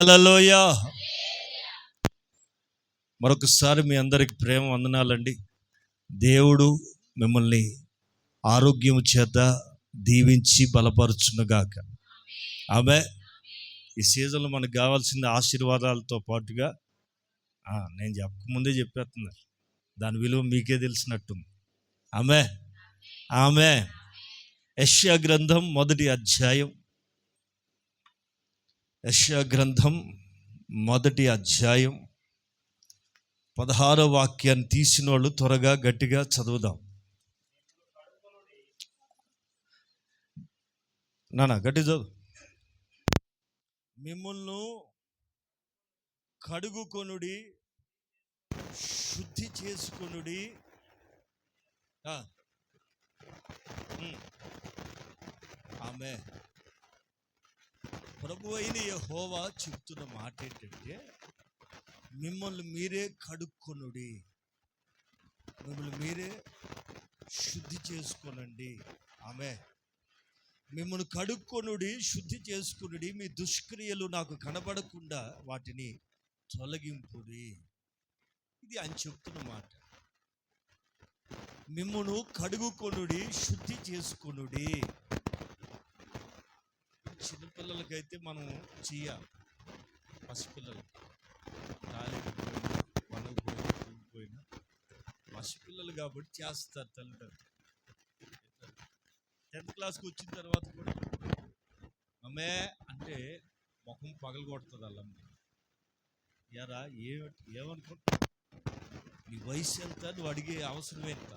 హల్లెలూయా. మరొకసారి మీ అందరికి ప్రేమ వందనాలండి. దేవుడు మిమ్మల్ని ఆరోగ్యం చేత దీవించి బలపరచునుగాక. ఆమె ఈ సీజన్లో మనకు కావాల్సిన ఆశీర్వాదాలతో పాటుగా నేను చెప్పకముందే చెప్పేస్తున్నారు, దాని విలువ మీకే తెలిసినట్టుంది. ఆమె ఆమె యెషయా గ్రంథం 1వ అధ్యాయం, యెషయా గ్రంథం 1వ అధ్యాయం 16వ వాక్యాన్ని తీసిన వాళ్ళు త్వరగా గట్టిగా చదువుదాం. నానా గట్టి చదువు. మిమ్మల్ని కడుగుకొనుడి, శుద్ధి చేసుకొనుడి. ఆమె ప్రభు అయిన యెహోవా చెప్తున్న మాట ఏంటంటే, మిమ్మల్ని మీరే కడుక్కొనుడి, మిమ్మల్ని మీరే శుద్ధి చేసుకోనండి. ఆమె మిమ్మల్ని కడుక్కొనుడి, శుద్ధి చేసుకునుడి, మీ దుష్క్రియలు నాకు కనబడకుండా వాటిని తొలగింపుడి. ఇది ఆయన చెప్తున్న మాట. మిమ్మును కడుగుకొనుడి, శుద్ధి చేసుకొనుడి. చిన్నపిల్లలకైతే మనం చెయ్యాలి. పసిపిల్లలకి పోయినా పసిపిల్లలు కాబట్టి చేస్తారు తల్లిదండ్రులు. 10th క్లాస్కి వచ్చిన తర్వాత కూడా అమ్మే అంటే ముఖం పగలు కొడుతుంది. అలా ఎరా ఏమనుకుంటా, నీ వయసు ఎంత, నువ్వు అడిగే అవసరం ఎంత,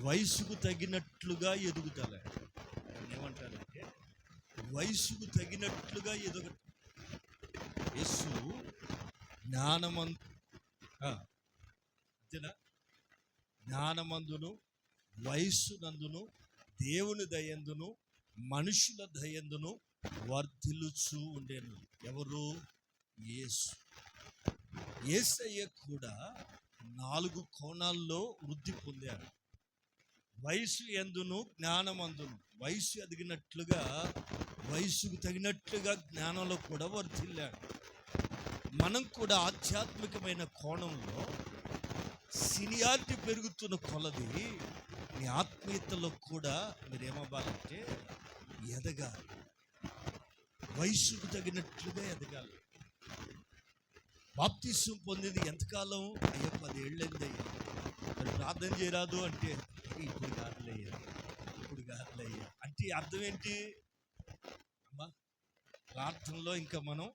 వయసుకు తగినట్లుగా ఎదుగుదల. ఏమంటారంటే వయసుకు తగినట్లుగా ఎదుగు. యేసు జ్ఞానమందును వయస్సునందును దేవుని దయందును మనుషుల దయందును వర్ధిల్లుచూ ఉండేను. ఎవరు? యేసు. యేసయ్య కూడా 4 కోణాల్లో వృద్ధి పొందారు. వయసు ఎందును జ్ఞానమందును. వయసు ఎదిగినట్లుగా, వయసుకు తగినట్లుగా జ్ఞానంలో కూడా వర్ధిల్లాడు. మనం కూడా ఆధ్యాత్మికమైన కోణంలో సీనియారిటీ పెరుగుతున్న కొలది మీ ఆత్మీయతలో కూడా మీరేమవ్వాలంటే ఎదగాలి. వయసుకు తగినట్లుగా ఎదగాలి. బాప్తిసం పొందింది ఎంతకాలం? అయ్యా 10 ఏళ్ళైందయ్యా, మరి ప్రార్థన చేయరాదు అంటే ఇప్పుడు కాదులయ్యా అంటే అర్థం ఏంటి అమ్మా? ప్రార్థనలో ఇంకా మనం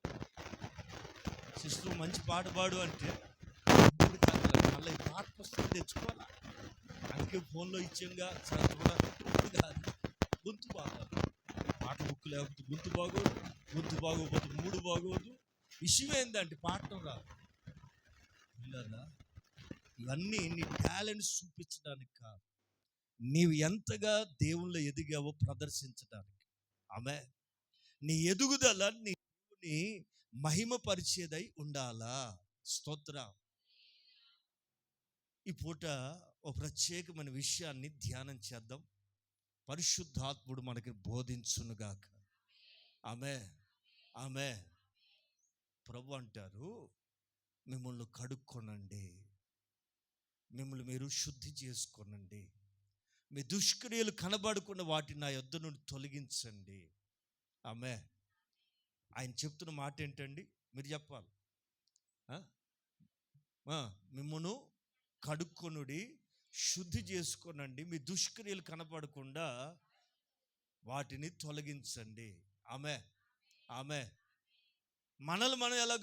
సిస్టర్ మంచి పాట పాడు అంటే ఇప్పుడు కాదు, మళ్ళీ ఈ పాట పుస్తకం తెచ్చుకోవాలా. అందుకే ఫోన్లో ఇచ్చాంగా కాదు. గొంతు బాగోదు, పాట బుక్ లేకపోతే గొంతు బాగోదు, గొంతు బాగోకపోతే మూడు బాగోదు. విషయం ఏంటంటే పాడటం రాదు. ఇలాగా ఇవన్నీ నీ టాలెంట్స్ చూపించడానికి కాదు, నీవు ఎంతగా దేవుళ్ళు ఎదిగావో ప్రదర్శించడానికి. ఆమె నీ ఎదుగుదల నీ దేవుని మహిమపరిచేదై ఉండాలా. స్తోత్రం. ఈ పూట ఒక ప్రత్యేకమైన విషయాన్ని ధ్యానం చేద్దాం. పరిశుద్ధాత్ముడు మనకి బోధించునుగాక. ఆమె ఆమె ప్రభు అంటారు, మిమ్మల్ని కడుక్కొనండి, మిమ్మల్ని మీరు శుద్ధి చేసుకోనండి, మీ దుష్క్రియలు కనబడకుండా వాటిని నా యొద్ద నుండి తొలగించండి. ఆమె ఆయన చెప్తున్న మాట ఏంటండి? మీరు చెప్పాలి. మిమ్మల్ని కడుక్కొనుడి, శుద్ధి చేసుకోనండి, మీ దుష్క్రియలు కనపడకుండా వాటిని తొలగించండి. ఆమె ఆమె మనల్ని మనం ఎలా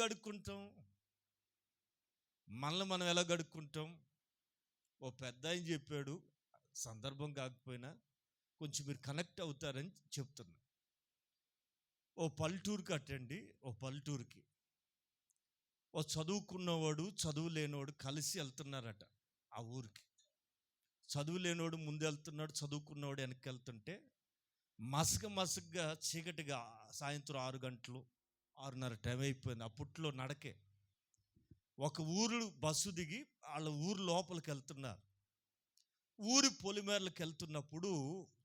గడుక్కుంటాం? ఓ పెద్ద ఆయన చెప్పాడు, సందర్భం కాకపోయినా కొంచెం మీరు కనెక్ట్ అవుతారని చెప్తున్నా. ఓ పల్లెటూరుకి అట్టండి, ఓ పల్లెటూరుకి ఓ చదువుకున్నవాడు చదువు లేనివాడు కలిసి వెళ్తున్నారట ఆ ఊరికి. చదువు లేనివాడు ముందు వెళ్తున్నాడు, చదువుకున్నవాడు వెనక్కి వెళ్తుంటే మసకగా చీకటిగా సాయంత్రం 6 గంటలు 6:30 టైం అయిపోయింది. అప్పట్లో నడకే. ఒక ఊరు బస్సు దిగి వాళ్ళ ఊరు లోపలికి వెళ్తున్నారు. ఊరి పొలిమేరలకు వెళ్తున్నప్పుడు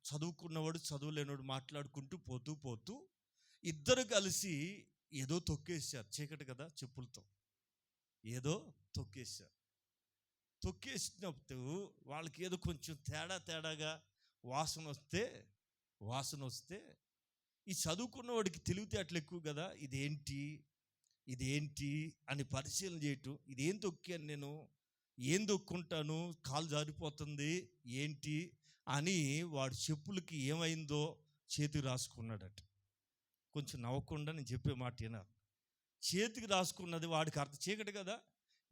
చదువుకున్నవాడు చదువు లేనివాడు మాట్లాడుకుంటూ పోతూ ఇద్దరు కలిసి ఏదో తొక్కేసారు, చీకటి కదా, చెప్పులతో ఏదో తొక్కేసారు. తొక్కేసినప్పుడు వాళ్ళకి ఏదో కొంచెం తేడాగా వాసన వస్తే ఈ చదువుకున్న వాడికి తెలివితేటలు ఎక్కువ కదా, ఇదేంటి అని పరిశీలన చేయటం. ఇదేం తొక్కాను నేను, ఏం తొక్కుంటాను, కాలు జారిపోతుంది ఏంటి అని వాడు చెప్పులకి ఏమైందో చేతికి రాసుకున్నాడట. కొంచెం నవ్వకుండా నేను చెప్పే మాట వినాలి. చేతికి రాసుకున్నది వాడికి చీకటి కదా,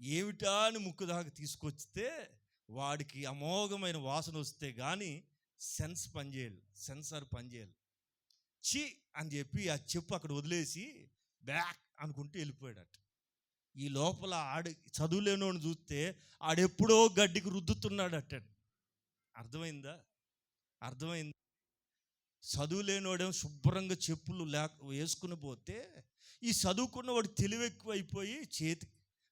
ఏమిటా అని ముక్కు దాకా తీసుకొస్తే వాడికి అమోఘమైన వాసన వస్తే కానీ సెన్సార్ పనిచేయాలి. చి అని చెప్పి ఆ చెప్పు అక్కడ వదిలేసి బ్యాక్ అనుకుంటూ వెళ్ళిపోయాడట. ఈ లోపల చదువులేనోని చూస్తే ఆడెప్పుడో గడ్డికి రుద్దుతున్నాడట. అర్థమైంది? చదువులేనోడేమో శుభ్రంగా చెప్పులు వేసుకుని పోతే, ఈ చదువుకున్న వాడు తెలివి ఎక్కువైపోయి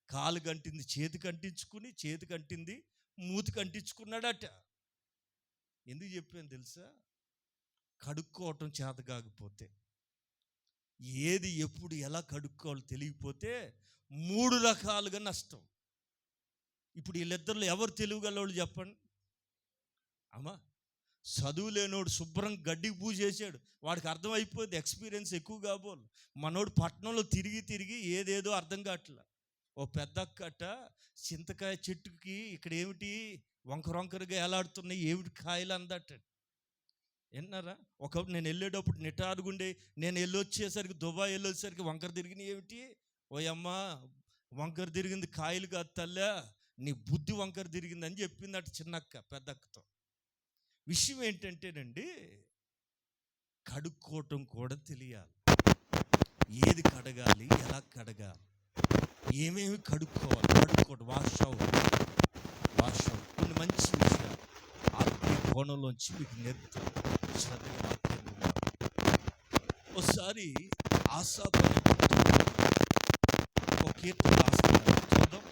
కాలు కంటింది చేతికి అంటించుకుని, చేతికి అంటింది మూతికి అంటించుకున్నాడట. ఎందుకు చెప్పాను తెలుసా? కడుక్కోవటం చేత కాకపోతే, ఏది ఎప్పుడు ఎలా కడుక్కోవాలో తెలియకపోతే 3 రకాలుగా నష్టం. ఇప్పుడు వీళ్ళిద్దరిలో ఎవరు తెలివిగలవాళ్ళు చెప్పండి అమ్మా? చదువు లేనోడు శుభ్రం గడ్డికి పూజ చేశాడు, వాడికి అర్థమైపోయింది, ఎక్స్పీరియన్స్ ఎక్కువ కాబోలు. మనోడు పట్టణంలో తిరిగి ఏదేదో అర్థం కావట్లా. ఓ పెద్ద అక్కట చింతకాయ చెట్టుకి ఇక్కడ ఏమిటి వంకరగా ఎలాడుతున్నాయి, ఏమిటి కాయలు అందట. విన్నారా? ఒకప్పుడు నేను వెళ్ళేటప్పుడు నిటారుగుండే, నేను వెళ్ళొచ్చేసరికి దుబాయ్ వెళ్ళొచ్చేసరికి వంకర తిరిగినాయి. ఏమిటి ఓయమ్మ వంకర తిరిగింది కాయలు కాదు తల్లా, నీ బుద్ధి వంకర తిరిగిందని చెప్పిందట చిన్నక్క పెద్దక్కతో. విషయం ఏంటంటేనండి, కడుక్కోవటం కూడా తెలియాలి. ఏది కడగాలి, ఎలా కడగాలి, ఏమేమి కడుక్కోవటం, వాష్ అవుట్ కొన్ని మంచి విషయాలు ఆత్మీయ కోణంలోంచి మీకు నేర్పుతాను. శ్రద్ధగా ఒకసారి ఆసాపు ఒక కీర్తన రాస్తున్నాడు. చూద్దాం.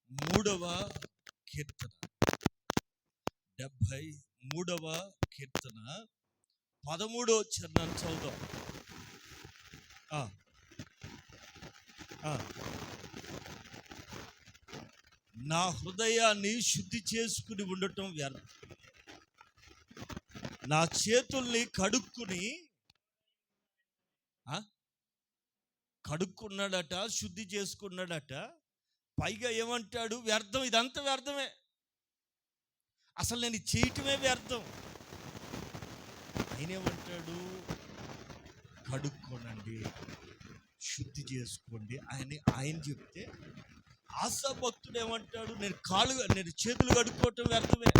73వ కీర్తన 13వ చరణాన్ని చదువుదాం. నా హృదయాన్ని శుద్ధి చేసుకుని ఉండటం వ్యర్థం, నా చేతుల్ని కడుక్కున్నాడట, శుద్ధి చేసుకున్నాడట. పైగా ఏమంటాడు? వ్యర్థం, ఇదంతా వ్యర్థమే, అసలు నేను చేయటమే వ్యర్థం. ఆయన ఏమంటాడు? కడుక్కోనండి, శుద్ధి చేసుకోండి ఆయన చెప్తే, ఆశాభక్తుడు ఏమంటాడు? నేను చేతులు కడుక్కోవటం వ్యర్థమే,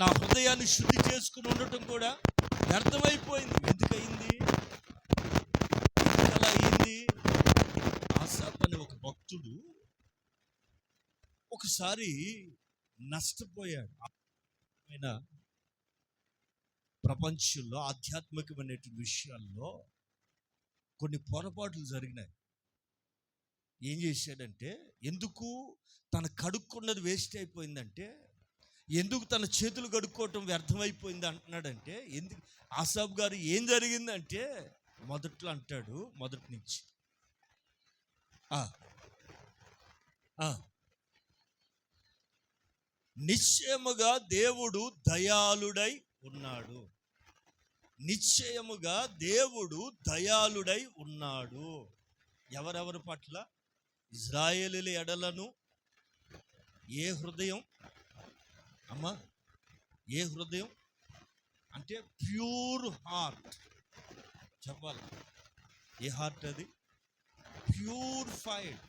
నా హృదయాన్ని శుద్ధి చేసుకుని ఉండటం కూడా వ్యర్థమైపోయింది. ఎందుకయింది? అలా అయింది. ఆసాపు అనే ఒక భక్తుడు ఒకసారి నష్టపోయాడు. ప్రపంచంలో ఆధ్యాత్మికమైన విషయాల్లో కొన్ని పొరపాట్లు జరిగినాయి. ఏం చేశాడంటే, ఎందుకు తన కడుక్కున్నది వేస్ట్ అయిపోయిందంటే, ఎందుకు తన చేతులు కడుక్కోవటం వ్యర్థమైపోయింది అంటున్నాడంటే, ఎందుకు ఆసాపు గారు ఏం జరిగిందంటే, మొదట్లో అంటాడు, మొదటి నుంచి నిశ్చయముగా దేవుడు దయాళుడై ఉన్నాడు. నిశ్చయముగా దేవుడు దయాళుడై ఉన్నాడు. ఎవరెవరి పట్ల? ఇజ్రాయేలీల ఎడలను. ఏ హృదయం అమ్మా? ఏ హృదయం అంటే ప్యూర్ హార్ట్ చెప్పాలి. ఏ హార్ట్ అది? ప్యూరిఫైడ్.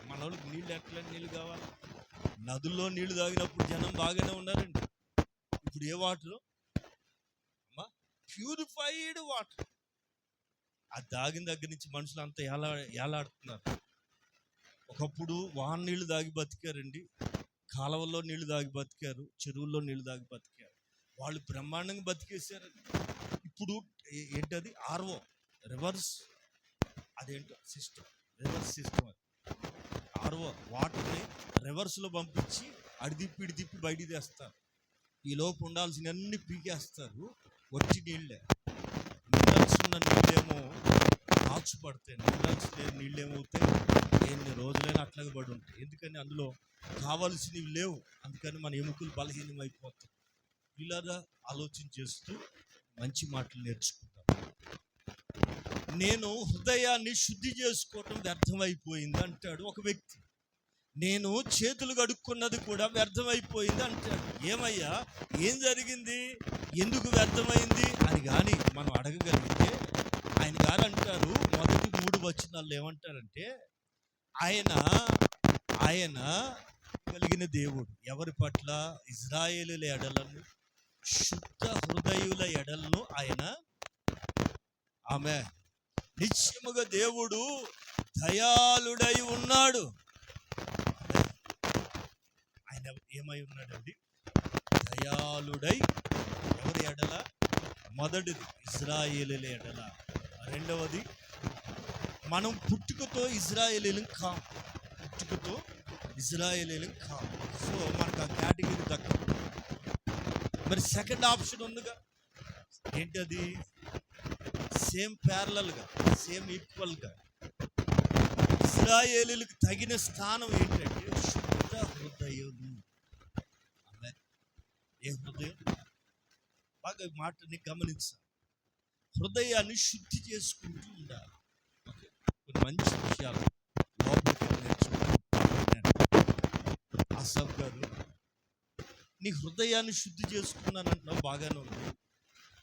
మన వాళ్ళకి నీళ్ళు ఎట్లా నీళ్ళు కావాలి? నదుల్లో నీళ్లు తాగినప్పుడు జనం బాగానే ఉన్నారండి. ఇప్పుడు ఏ వాటర్ అమ్మా? Purified water. అది తాగిన దగ్గర నుంచి మనుషులు అంతా ఏలాడుతున్నారు. ఒకప్పుడు వాన నీళ్లు తాగి బతికారండి, కాలువల్లో నీళ్లు తాగి బతికారు, చెరువుల్లో నీళ్లు తాగి బతికారు. వాళ్ళు బ్రహ్మాండంగా బతికేశారండి. ఇప్పుడు ఏంటది? ఆర్ఓ, రివర్స్, అదేంటో సిస్టమ్, రివర్స్ సిస్టమ్. ఆర్ఓ వాటర్ని రివర్స్లో పంపించి అడిదిప్పి బయటికి తెస్తారు. ఈ లోపు ఉండాల్సిన అన్ని పీకేస్తారు. వట్టి నీళ్ళే. మినరల్స్ ఉన్న నీళ్ళేమో దాచుపడతాయి, మినరల్స్ లేని నీళ్ళు ఏమవుతాయి, ఎన్ని రోజులైనా అట్లాగే పడి ఉంటాయి. ఎందుకని అందులో కావాల్సినవి లేవు, అందుకని మన ఎముకలు బలహీనం అయిపోతాయి. ఇలాగా ఆలోచన చేస్తూ మంచి మాటలు నేర్చుకుంటాం. నేను హృదయాన్ని శుద్ధి చేసుకోవటం వ్యర్థమైపోయింది అంటాడు ఒక వ్యక్తి. నేను చేతులు కడుక్కున్నది కూడా వ్యర్థమైపోయింది అంటాడు. ఏమయ్యా, ఏం జరిగింది, ఎందుకు వ్యర్థమైంది అని కానీ మనం అడగగలిగితే ఆయన గారు అంటారు, మొదటి 3 వచనాల్లో ఏమంటారంటే, ఆయన కలిగిన దేవుడు ఎవరి పట్ల? ఇశ్రాయేలుల ఎడలను, శుద్ధ హృదయుల ఎడలను ఆయన ఆమె నిశ్చయముగా దేవుడు దయాళుడై ఉన్నాడు. ఆయన ఏమై ఉన్నాడండి? దయాళుడై. ఎవరి ఎడల? మొదటిది ఇశ్రాయేలుల ఎడల. రెండవది, మనం పుట్టుకతో ఇశ్రాయేలీలం కాం, పుట్టుకతో ఇశ్రాయేలీలం కాం. సో మనకు ఆ కేటగిరీ దక్కదు. మరి సెకండ్ ఆప్షన్ ఉందిగా, ఏంటది? సేమ్ ప్యారలల్గా, సేమ్ ఈక్వల్గా ఇశ్రాయేలీలకు తగిన స్థానం ఏంటంటే శుద్ధ హృదయం. ఏ హృదయం? బాగా మాటని గమనించాలి. హృదయాన్ని శుద్ధి చేసుకుంటూ ఉండాలి. కొన్ని మంచి విషయాలు లోపలికి నేర్చుకుంటున్నాను. ఆసాఫ్ గారు, నీ హృదయాన్ని శుద్ధి చేసుకున్నానంటున్నావు, బాగానే ఉంది.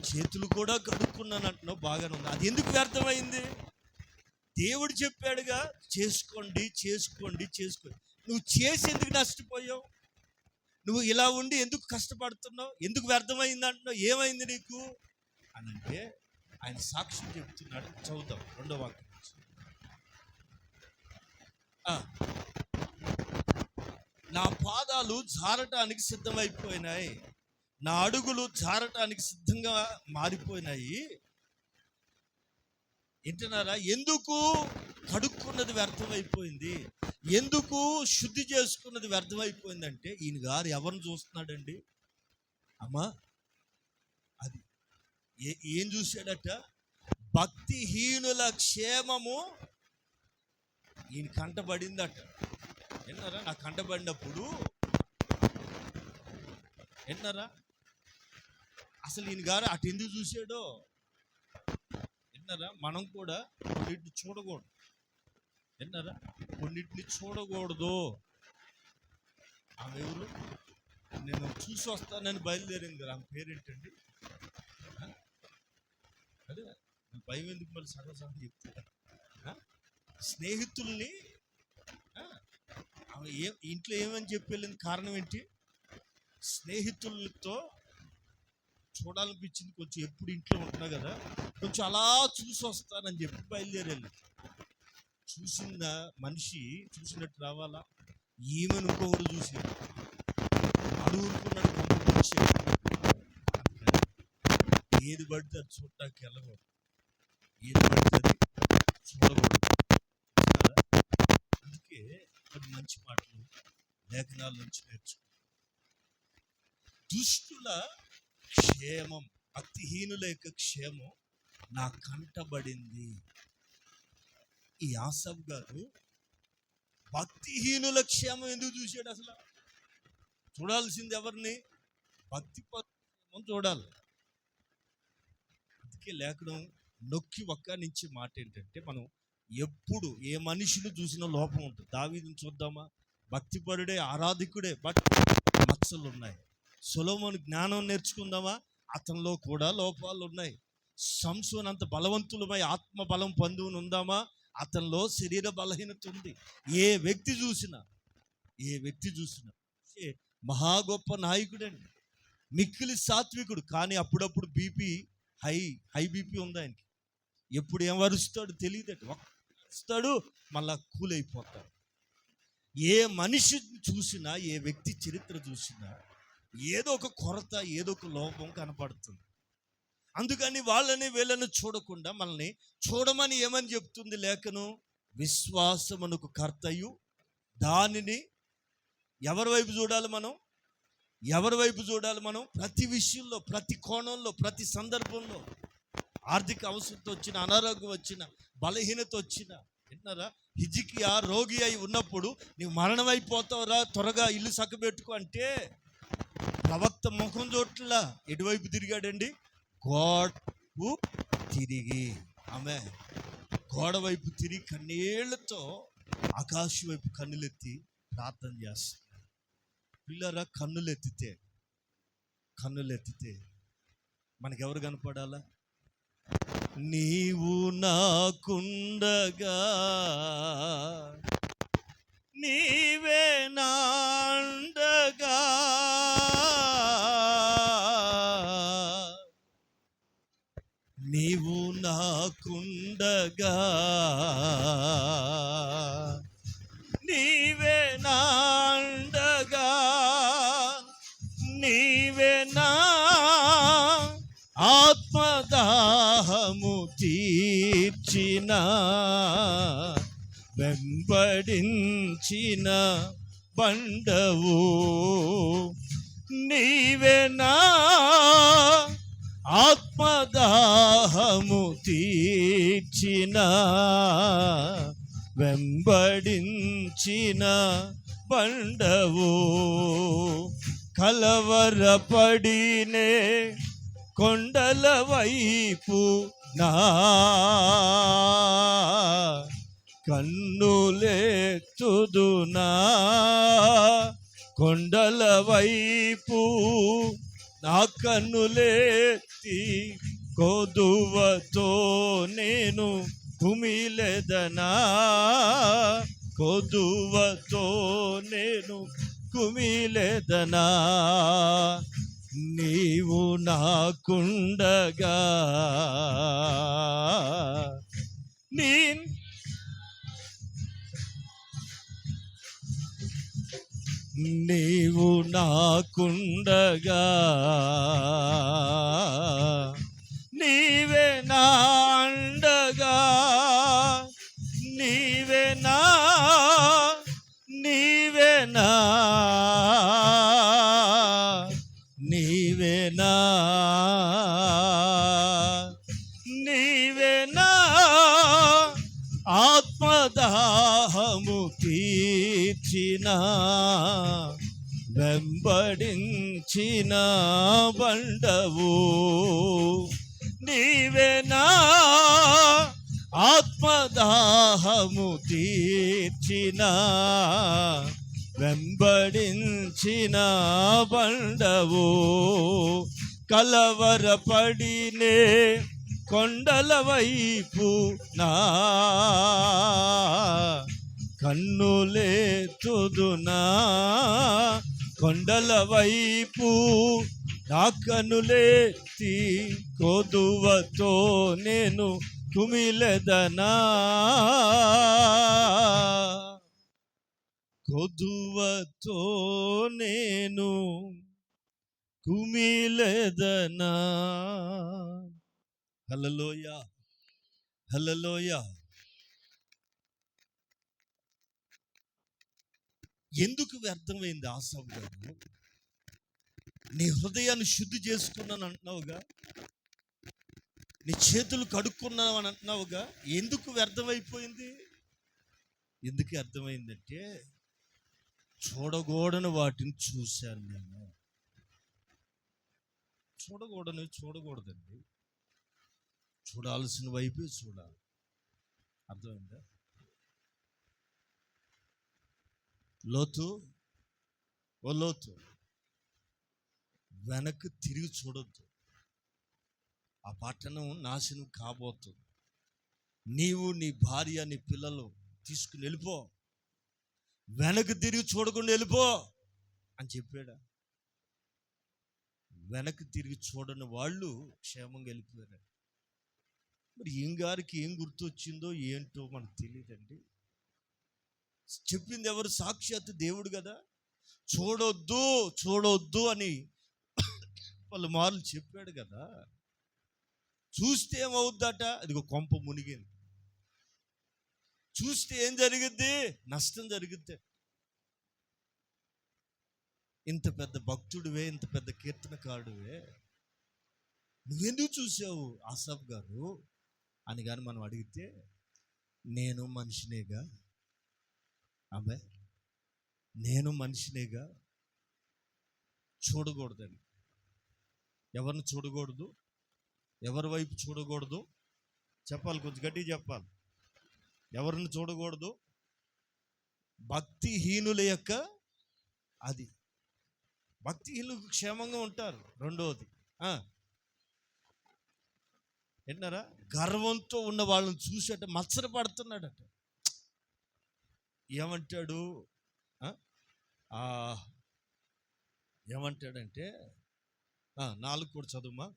చేతులు కూడా కడుక్కున్నానంటున్నావు, బాగానే ఉంది. అది ఎందుకు వ్యర్థమైంది? దేవుడు చెప్పాడుగా, చేసుకోండి చేసుకోండి చేసుకోండి. నువ్వు చేసి ఎందుకు నష్టపోయావు? నువ్వు ఇలా ఉండి ఎందుకు కష్టపడుతున్నావు? ఎందుకు వ్యర్థమైంది అంటున్నావు? ఏమైంది నీకు అని అంటే ఆయన సాక్ష్యం చెప్తున్నాడు. చదువుతాం 2వ వాక్యం. నా పాదాలు జారటానికి సిద్ధమైపోయినాయి, నా అడుగులు జారటానికి సిద్ధంగా మారిపోయినాయి. వింటున్నారా? ఎందుకు కడుక్కున్నది వ్యర్థమైపోయింది, ఎందుకు శుద్ధి చేసుకున్నది వ్యర్థమైపోయిందంటే, ఈయన గారు ఎవరిని చూస్తున్నాడండి? అమ్మా, అది ఏం చూశాడట? భక్తిహీనుల క్షేమము ఈయన కంటబడిందట. విన్నారా? నా కంటబడినప్పుడు విన్నారా? అసలు ఈయన గారు అటు ఎందుకు చూశాడో విన్నారా? మనం కూడా కొన్నిటిని చూడకూడదు. విన్నారా? కొన్నిటిని చూడకూడదు. ఆమె ఎవరు? నేను చూసి వస్తానని బయలుదేరింది కదా, ఆమె పేరేంటండి? అదే భయం ఎందుకు మళ్ళీ సగం చెప్తాను. స్నేహితుల్ని ఆమె ఇంట్లో ఏమని చెప్పి వెళ్ళింది? కారణం ఏంటి? స్నేహితులతో చూడాలనిపించింది. కొంచెం ఎప్పుడు ఇంట్లో ఉంటున్నా కదా, కొంచెం అలా చూసి వస్తానని చెప్పి బయలుదేరేళ్ళి. చూసిన మనిషి చూసినట్టు రావాలా? ఈమెను ఇంకొకరు చూసి అడుగుకున్నాడు, పంపించాడు. ఏది పడితే అది చూడటానికి వెళ్ళకూడదు, ఏది పడితే అది చూడకూడదు. అందుకే కొన్ని మంచి మాటలు లేఖనాల నుంచి నేర్చుకో. దుష్టుల క్షేమం, భక్తిహీనుల యొక్క క్షేమం నా కంటబడింది. ఈ ఆసాఫ్ గారు భక్తిహీనుల క్షేమం ఎందుకు చూశాడు? అసలు చూడాల్సింది ఎవరిని? భక్తి పరులను చూడాలి. అందుకే లేఖనం నొక్కి ఒక్కనించే మాట ఏంటంటే, మనం ఎప్పుడు ఏ మనిషిని చూసినా లోపం ఉంటుంది. దావీదుని చూద్దామా, భక్తిపరుడే, ఆరాధికుడే, బట్ మచ్చలు ఉన్నాయి. సొలొమోను జ్ఞానం నేర్చుకుందామా, అతనిలో కూడా లోపాలు ఉన్నాయి. సంసోను అంత బలవంతులమై ఆత్మ బలం పొందుని ఉందామా, అతనిలో శరీర బలహీనత ఉంది. ఏ వ్యక్తి చూసినా మహా గొప్ప నాయకుడండి, మిక్కిలి సాత్వికుడు, కానీ అప్పుడప్పుడు బీపీ హై బీపీ ఉంది ఆయనకి. ఎప్పుడు ఏం వరుస్తాడు తెలియదట, వస్తాడు మళ్ళా కూల్ అయిపోతాడు. ఏ మనిషి చూసినా, ఏ వ్యక్తి చరిత్ర చూసినా ఏదో ఒక కొరత, ఏదో ఒక లోపం కనపడుతుంది. అందుకని వాళ్ళని వీళ్ళని చూడకుండా మనల్ని చూడమని ఏమని చెప్తుంది లేఖను? విశ్వాసమునకు కర్తయు, దానిని ఎవరి వైపు చూడాలి? మనం ఎవరి వైపు చూడాలి మనం? ప్రతి విషయంలో, ప్రతి కోణంలో, ప్రతి సందర్భంలో. ఆర్థిక అవసరత వచ్చిన, అనారోగ్యం వచ్చిన, బలహీనత వచ్చిన, వింటున్నారా? హిజ్కియా రోగి అయి ఉన్నప్పుడు నీవు మరణమైపోతావురా, త్వరగా ఇల్లు చక్కబెట్టుకో అంటే ప్రవక్త ముఖం చోట్ల ఎటువైపు తిరిగాడండి? గోడకు తిరిగి. ఆమె గోడ వైపు తిరిగి కన్నీళ్లతో ఆకాశం వైపు కన్నులెత్తి ప్రార్థన చేస్తాడు. పిల్లరా, కన్నులెత్తితే మనకెవరు కనపడాలా? నీవు నాకుండగా నీవే నాండగా, నీవు నాకుండగా నీవే నాండగా, నీవే నా ఆత్మదాహము తీర్చిన, వెంబడించిన బండవు నీవే నా ఆత్మదాహము తీర్చిన, వెంబడించిన బండవు. కలవరపడినే కొండల వైపు నా కన్నులెత్తుదునా, కొండల వైపు నా కన్నులెత్తి కొదువతో నేను కుమిలెదనా, కొదువతో నేను కుమిలెదనా. నీవు నాకుండగా నీవు నాకుండగా నీవే నాండగా, నీవే నా నీవే నా నీవే నా నీవే నా ఆత్మదాహము తీర్చిన, వెంబడించిన బండవు నీవే నా ఆత్మదాహము తీర్చిన, వెంబడించిన బండవు. కలవరపడినే కొండల వైపు నా కన్నులెత్తుదునా, కొండల వైపు నా కన్నులెత్తి కొదువతో నేను కుమిలెదనా, కొదువతో నేను కుమిలెదనా. హల్లెలూయా, హల్లెలూయా. ఎందుకు వ్యర్థమైంది ఆసాపు గారు? నీ హృదయాన్ని శుద్ధి చేసుకున్నాను అంటున్నావుగా, నీ చేతులు కడుక్కున్నావు అని అంటున్నావుగా, ఎందుకు వ్యర్థమైపోయింది? ఎందుకు అర్థమైందంటే చూడకూడని వాటిని చూశాను నేను. చూడకూడదండి, చూడాల్సిన వైపే చూడాలి. అర్థమైందా? లోతు వెనక్కి తిరిగి చూడొద్దు. ఆ పట్టణం నాశనం కాబోతుంది. నీవు, నీ భార్య, నీ పిల్లలు తీసుకుని వెళ్ళిపో, వెనక్కి తిరిగి చూడకుండా వెళ్ళిపో అని చెప్పాడా? వెనక్కి తిరిగి చూడని వాళ్ళు క్షేమంగా వెళ్ళిపోయారు. మరి ఈయన గారికి ఏం గుర్తొచ్చిందో ఏంటో మనకు తెలియదండి. చెప్పింది ఎవరు? సాక్షాత్తు దేవుడు కదా. చూడొద్దు అని వాళ్ళు మార్లు చెప్పాడు కదా. చూస్తే ఏమవుద్దట? అదిగో కొంప మునిగింది. చూస్తే ఏం జరిగిద్ది? నష్టం జరిగిద్ది. ఇంత పెద్ద భక్తుడివే, ఇంత పెద్ద కీర్తనకారుడివే, నువ్వెందుకు చూసావు ఆసాఫ్ గారు అని కానీ మనం అడిగితే, నేను మనిషినేగా అబ్బాయి, నేను మనిషినేగా, చూడకూడదని. ఎవరిని చూడకూడదు? ఎవరి వైపు చూడకూడదు? చెప్పాలి, కొంచెం గట్టిగా చెప్పాలి. ఎవరిని చూడకూడదు? భక్తిహీనుల యొక్క, అది భక్తిహీనులు క్షేమంగా ఉంటారు. రెండవది ఏంటారా, గర్వంతో ఉన్న వాళ్ళని చూసేట మత్సర పడుతున్నాడట. ఏమంటాడు ఏమంటాడంటే 4 కూడా చదువుమా.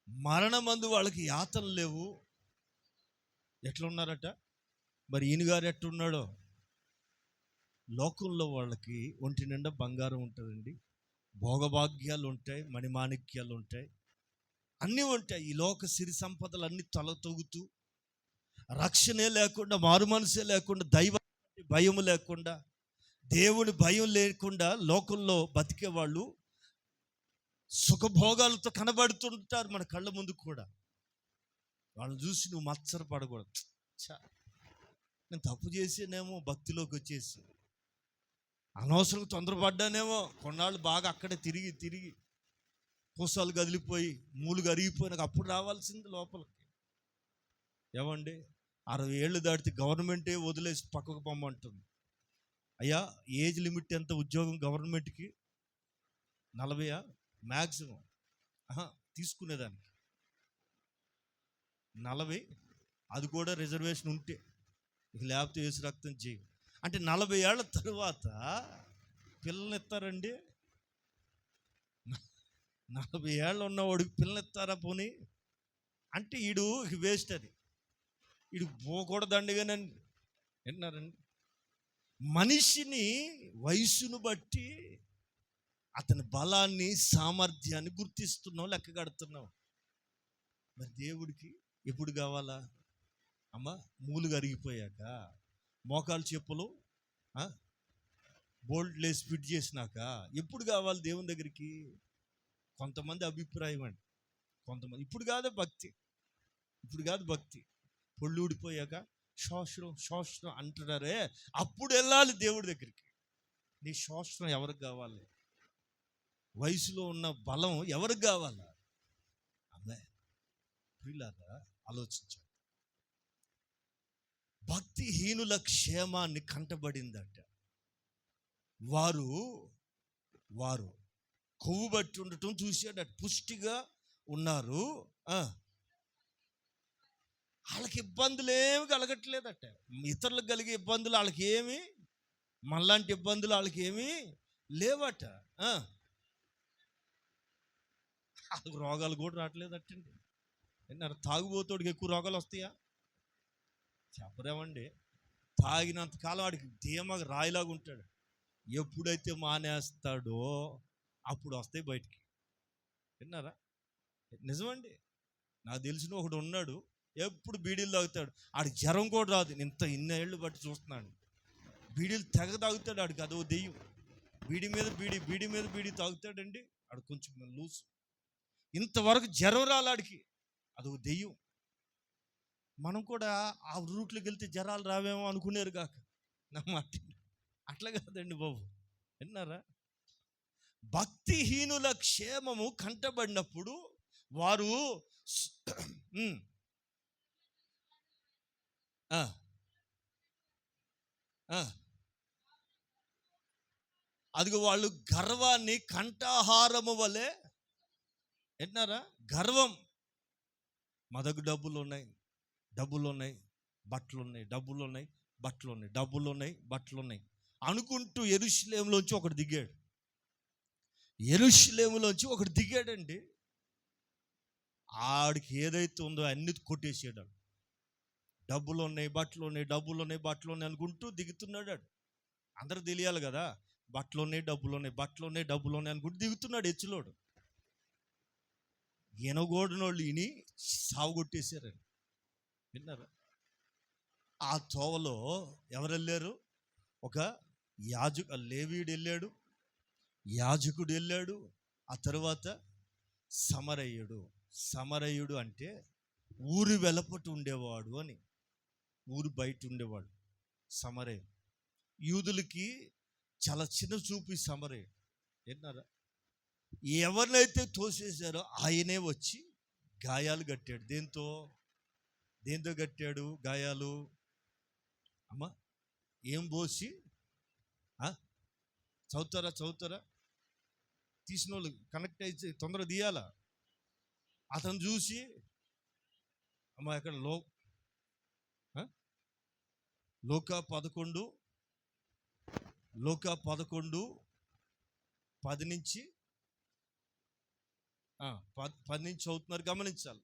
మరణమందు వాళ్ళకి యాతనలు లేవు. ఎట్లున్నారట మరి? ఈయనగారు ఎట్లున్నాడో, లోకంలో వాళ్ళకి ఒంటి నిండా బంగారం ఉంటుందండి, భోగభాగ్యాలు ఉంటాయి, మణిమాణిక్యాలు ఉంటాయి, అన్నీ ఉంటాయి. ఈ లోక సిరి సంపదలు అన్నీ తొలతొగుతూ, రక్షణే లేకుండా, మారు మనసే లేకుండా, దైవ భయం లేకుండా, దేవుని భయం లేకుండా లోకంలో బతికే వాళ్ళు సుఖభోగాలతో కనబడుతుంటారు మన కళ్ళ ముందు కూడా. వాళ్ళని చూసి నువ్వు మత్సర పడకూడదు. నేను తప్పు చేసానేమో, భక్తిలోకి వచ్చేసి అనవసరంగా తొందరపడ్డానేమో, కొన్నాళ్ళు బాగా అక్కడే తిరిగి తిరిగి పూసాలు కదిలిపోయి మూలుగా అరిగిపోయినాక అప్పుడు రావాల్సింది లోపలికి. ఏమండి, 60 ఏళ్ళు దాటితే గవర్నమెంటే వదిలేసి పక్కకు పొమ్మంటుంది. అయ్యా, ఏజ్ లిమిట్ ఎంత ఉద్యోగం గవర్నమెంట్కి? 40 మ్యాక్సిమం తీసుకునేదానికి 40. అది కూడా రిజర్వేషన్ ఉంటే, ఇక లేకపోతే వేసి రక్తం చేయి. అంటే 40 ఏళ్ల తరువాత పిల్లల్ని ఇస్తారండి? 40 ఏళ్ళు ఉన్నవాడికి పిల్లల్ని ఇస్తారా పోనీ? అంటే ఈడు వేస్ట్, అది ఈడు పోకూడదండిగానండి. వింటున్నారండి? మనిషిని వయసును బట్టి అతని బలాన్ని, సామర్థ్యాన్ని గుర్తిస్తున్నావు, లెక్క కడుతున్నావు. మరి దేవుడికి ఎప్పుడు కావాలా అమ్మ? మూలుగా అరిగిపోయాక, మోకాలు చెప్పులు బోల్ట్ లేసి ఫిట్ చేసినాక ఎప్పుడు కావాలి దేవుని దగ్గరికి? కొంతమంది అభిప్రాయం అండి, కొంతమంది ఇప్పుడు కాదు భక్తి, ఇప్పుడు కాదు భక్తి, పొళ్ళు ఊడిపోయాక శోషణం అంటున్నారే, అప్పుడు వెళ్ళాలి దేవుడి దగ్గరికి. నీ శోషణం ఎవరికి కావాలి? వయసులో ఉన్న బలం ఎవరికి కావాలా? అమ్మే ప్రియులారా, ఆలోచించండి. భక్తిహీనుల క్షేమాన్ని కంటబడిందట. వారు కొవ్వు బట్టి ఉండటం చూసాడట, పుష్టిగా ఉన్నారు, వాళ్ళకి ఇబ్బందులు ఏమి కలగట్లేదట. ఇతరులకు కలిగే ఇబ్బందులు వాళ్ళకి ఏమి, మనలాంటి ఇబ్బందులు వాళ్ళకి ఏమి లేవట. వాళ్ళకి రోగాలు కూడా రావట్లేదటండి. విన్నారు? తాగుబోతోడికి ఎక్కువ రోగాలు వస్తాయా? చెప్పరేమండి. తాగినంత కాలం వాడికి ధీమాగా రాయిలాగా ఉంటాడు. ఎప్పుడైతే మానేస్తాడో అప్పుడు వస్తాయి బయటికి. విన్నారా? నిజమండి. నాకు తెలిసిన ఒకడు ఉన్నాడు, ఎప్పుడు బీడీలు తాగుతాడు. ఆడికి జ్వరం కూడా రాదు. ఇన్నేళ్ళు బట్టి చూస్తున్నాడు. బీడీలు తెగ తాగుతాడు. ఆడికి అదో దెయ్యం. బీడీ మీద బీడీ తాగుతాడండి. ఆడు కొంచెం లూజ్. ఇంతవరకు జ్వరం రాలాడికి, అదో దెయ్యం. మనం కూడా ఆ రూట్లోకి వెళ్తే జ్వరాలు రావేమో అనుకునేరు కాక నా మాట. అట్లా కాదండి బాబు. విన్నారా? భక్తిహీనుల క్షేమము కంటబడినప్పుడు వారు అదిగో వాళ్ళు గర్వాన్ని కంఠాహారము వలె. విన్నారా? గర్వం. మా దగ్గర డబ్బులు ఉన్నాయి, బట్టలు ఉన్నాయి, డబ్బులు ఉన్నాయి, బట్టలు ఉన్నాయి అనుకుంటూ యెరూషలేములోంచి ఒకడు దిగాడండి. ఆడికి ఏదైతే ఉందో అన్ని కొట్టేసాడు. డబ్బులు ఉన్నాయి, బట్టలు ఉన్నాయి అనుకుంటూ దిగుతున్నాడు. అందరూ తెలియాలి కదా, బట్టలు ఉన్నాయి, డబ్బులు ఉన్నాయి అనుకుంటూ దిగుతున్నాడు ఎచ్చులోడు. ఎనగోడినోళ్ళు ఈని సాగు కొట్టేశారండి. విన్నారా? ఆ తోవలో ఎవరు వెళ్ళారు? ఒక లేవీయుడు వెళ్ళాడు, యాజకుడు వెళ్ళాడు, ఆ తరువాత సమరయుడు అంటే ఊరి వెలపట ఉండేవాడు అని, ఊరు బయట ఉండేవాడు సమరయుడు. యూదులకి చాలా చిన్న చూపు సమరయుడు. ఏంటన్నారా, ఎవరినైతే తోసేశారో ఆయనే వచ్చి గాయాలు కట్టాడు. దేంతో కట్టాడు గాయాలు? అమ్మా ఏం పోసి? చదువుతారా తీసిన వాళ్ళు కనెక్ట్ అయితే తొందరగా తీయాలా. అతను చూసి అమ్మా ఎక్కడ లోకా 11:10 నుంచి 10 నుంచి చదువుతున్నారు, గమనించాలి.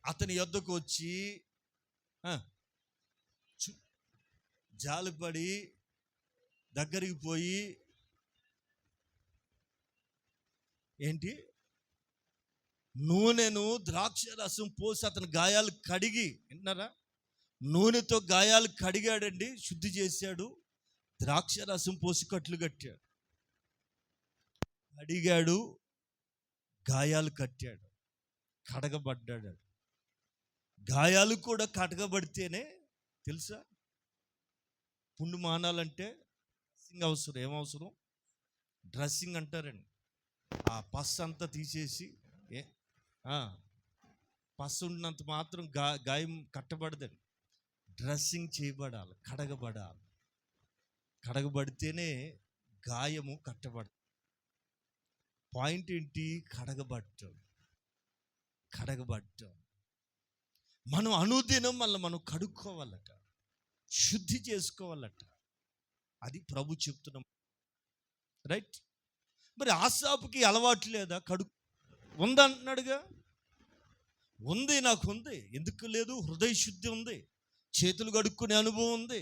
అతని యొద్దకు వచ్చి జాలిపడి దగ్గరికి పోయి ఏంటి, నూనెను ద్రాక్ష రసం పోసి అతని గాయాలు కడిగి, వింటున్నారా, నూనెతో గాయాలు కడిగాడండి, శుద్ధి చేశాడు. ద్రాక్ష రసం పోసి కట్లు కట్టాడు, కడిగాడు, గాయాలు కట్టాడు, కడగబడ్డాడు. గాయాలు కూడా కడగబడితేనే తెలుసా పుండు మానాలంటే డ్రెస్సింగ్ అవసరం. ఏమవసరం? డ్రెస్సింగ్ అంటారండి. ఆ పస్సు అంతా తీసేసి పస్సు ఉన్నంత మాత్రం గాయం కట్టబడదండి. డ్రెస్సింగ్ చేయబడాలి, కడగబడితేనే గాయము కట్టబడుతుంది. పాయింట్ ఏంటి? కడగబట్టం. మనం అనుదినం మనం కడుక్కోవాలట, శుద్ధి చేసుకోవాలట. అది ప్రభు చెప్తున్నాం, రైట్? మరి ఆసాపుకి అలవాటు లేదా? ఉందంటున్నాడుగా. ఉంది, నాకు ఉంది. ఎందుకు లేదు? హృదయ శుద్ధి ఉంది, చేతులు కడుక్కునే అనుభవం ఉంది.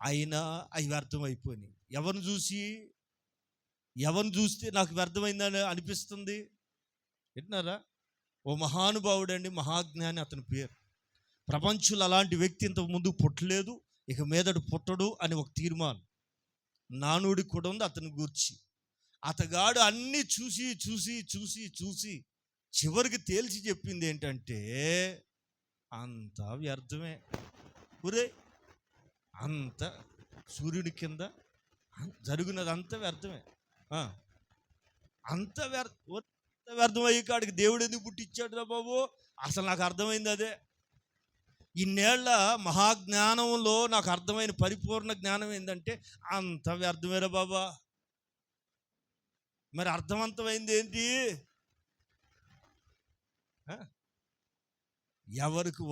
అయినా అవి వ్యర్థమైపోయినాయి. ఎవరిని చూస్తే నాకు వ్యర్థమైందని అనిపిస్తుంది? వింటున్నారా? ఓ మహానుభావుడండి, మహాజ్ఞాని, అతని పేరు. ప్రపంచంలో అలాంటి వ్యక్తి ఇంతకు ముందు పుట్టలేదు, ఇక మీదట పుట్టడు అని ఒక తీర్మానం, నానుడి కూడా ఉంది అతని గూర్చి. అతగాడు అన్నీ చూసి చివరికి తేల్చి చెప్పింది ఏంటంటే, అంతా వ్యర్థమే. అంత సూర్యుని కింద జరుగునది అంత వ్యర్థమే. అంత వ్యర్థమయ్యే కాడికి దేవుడు ఎందుకు పుట్టించాడు రా బాబు? అసలు నాకు అర్థమైంది అదే. ఇన్నేళ్ల మహాజ్ఞానంలో నాకు అర్థమైన పరిపూర్ణ జ్ఞానం ఏంటంటే అంత వ్యర్థమేరా బాబా. మరి అర్థవంతమైంది ఏంటి? ఎవరికి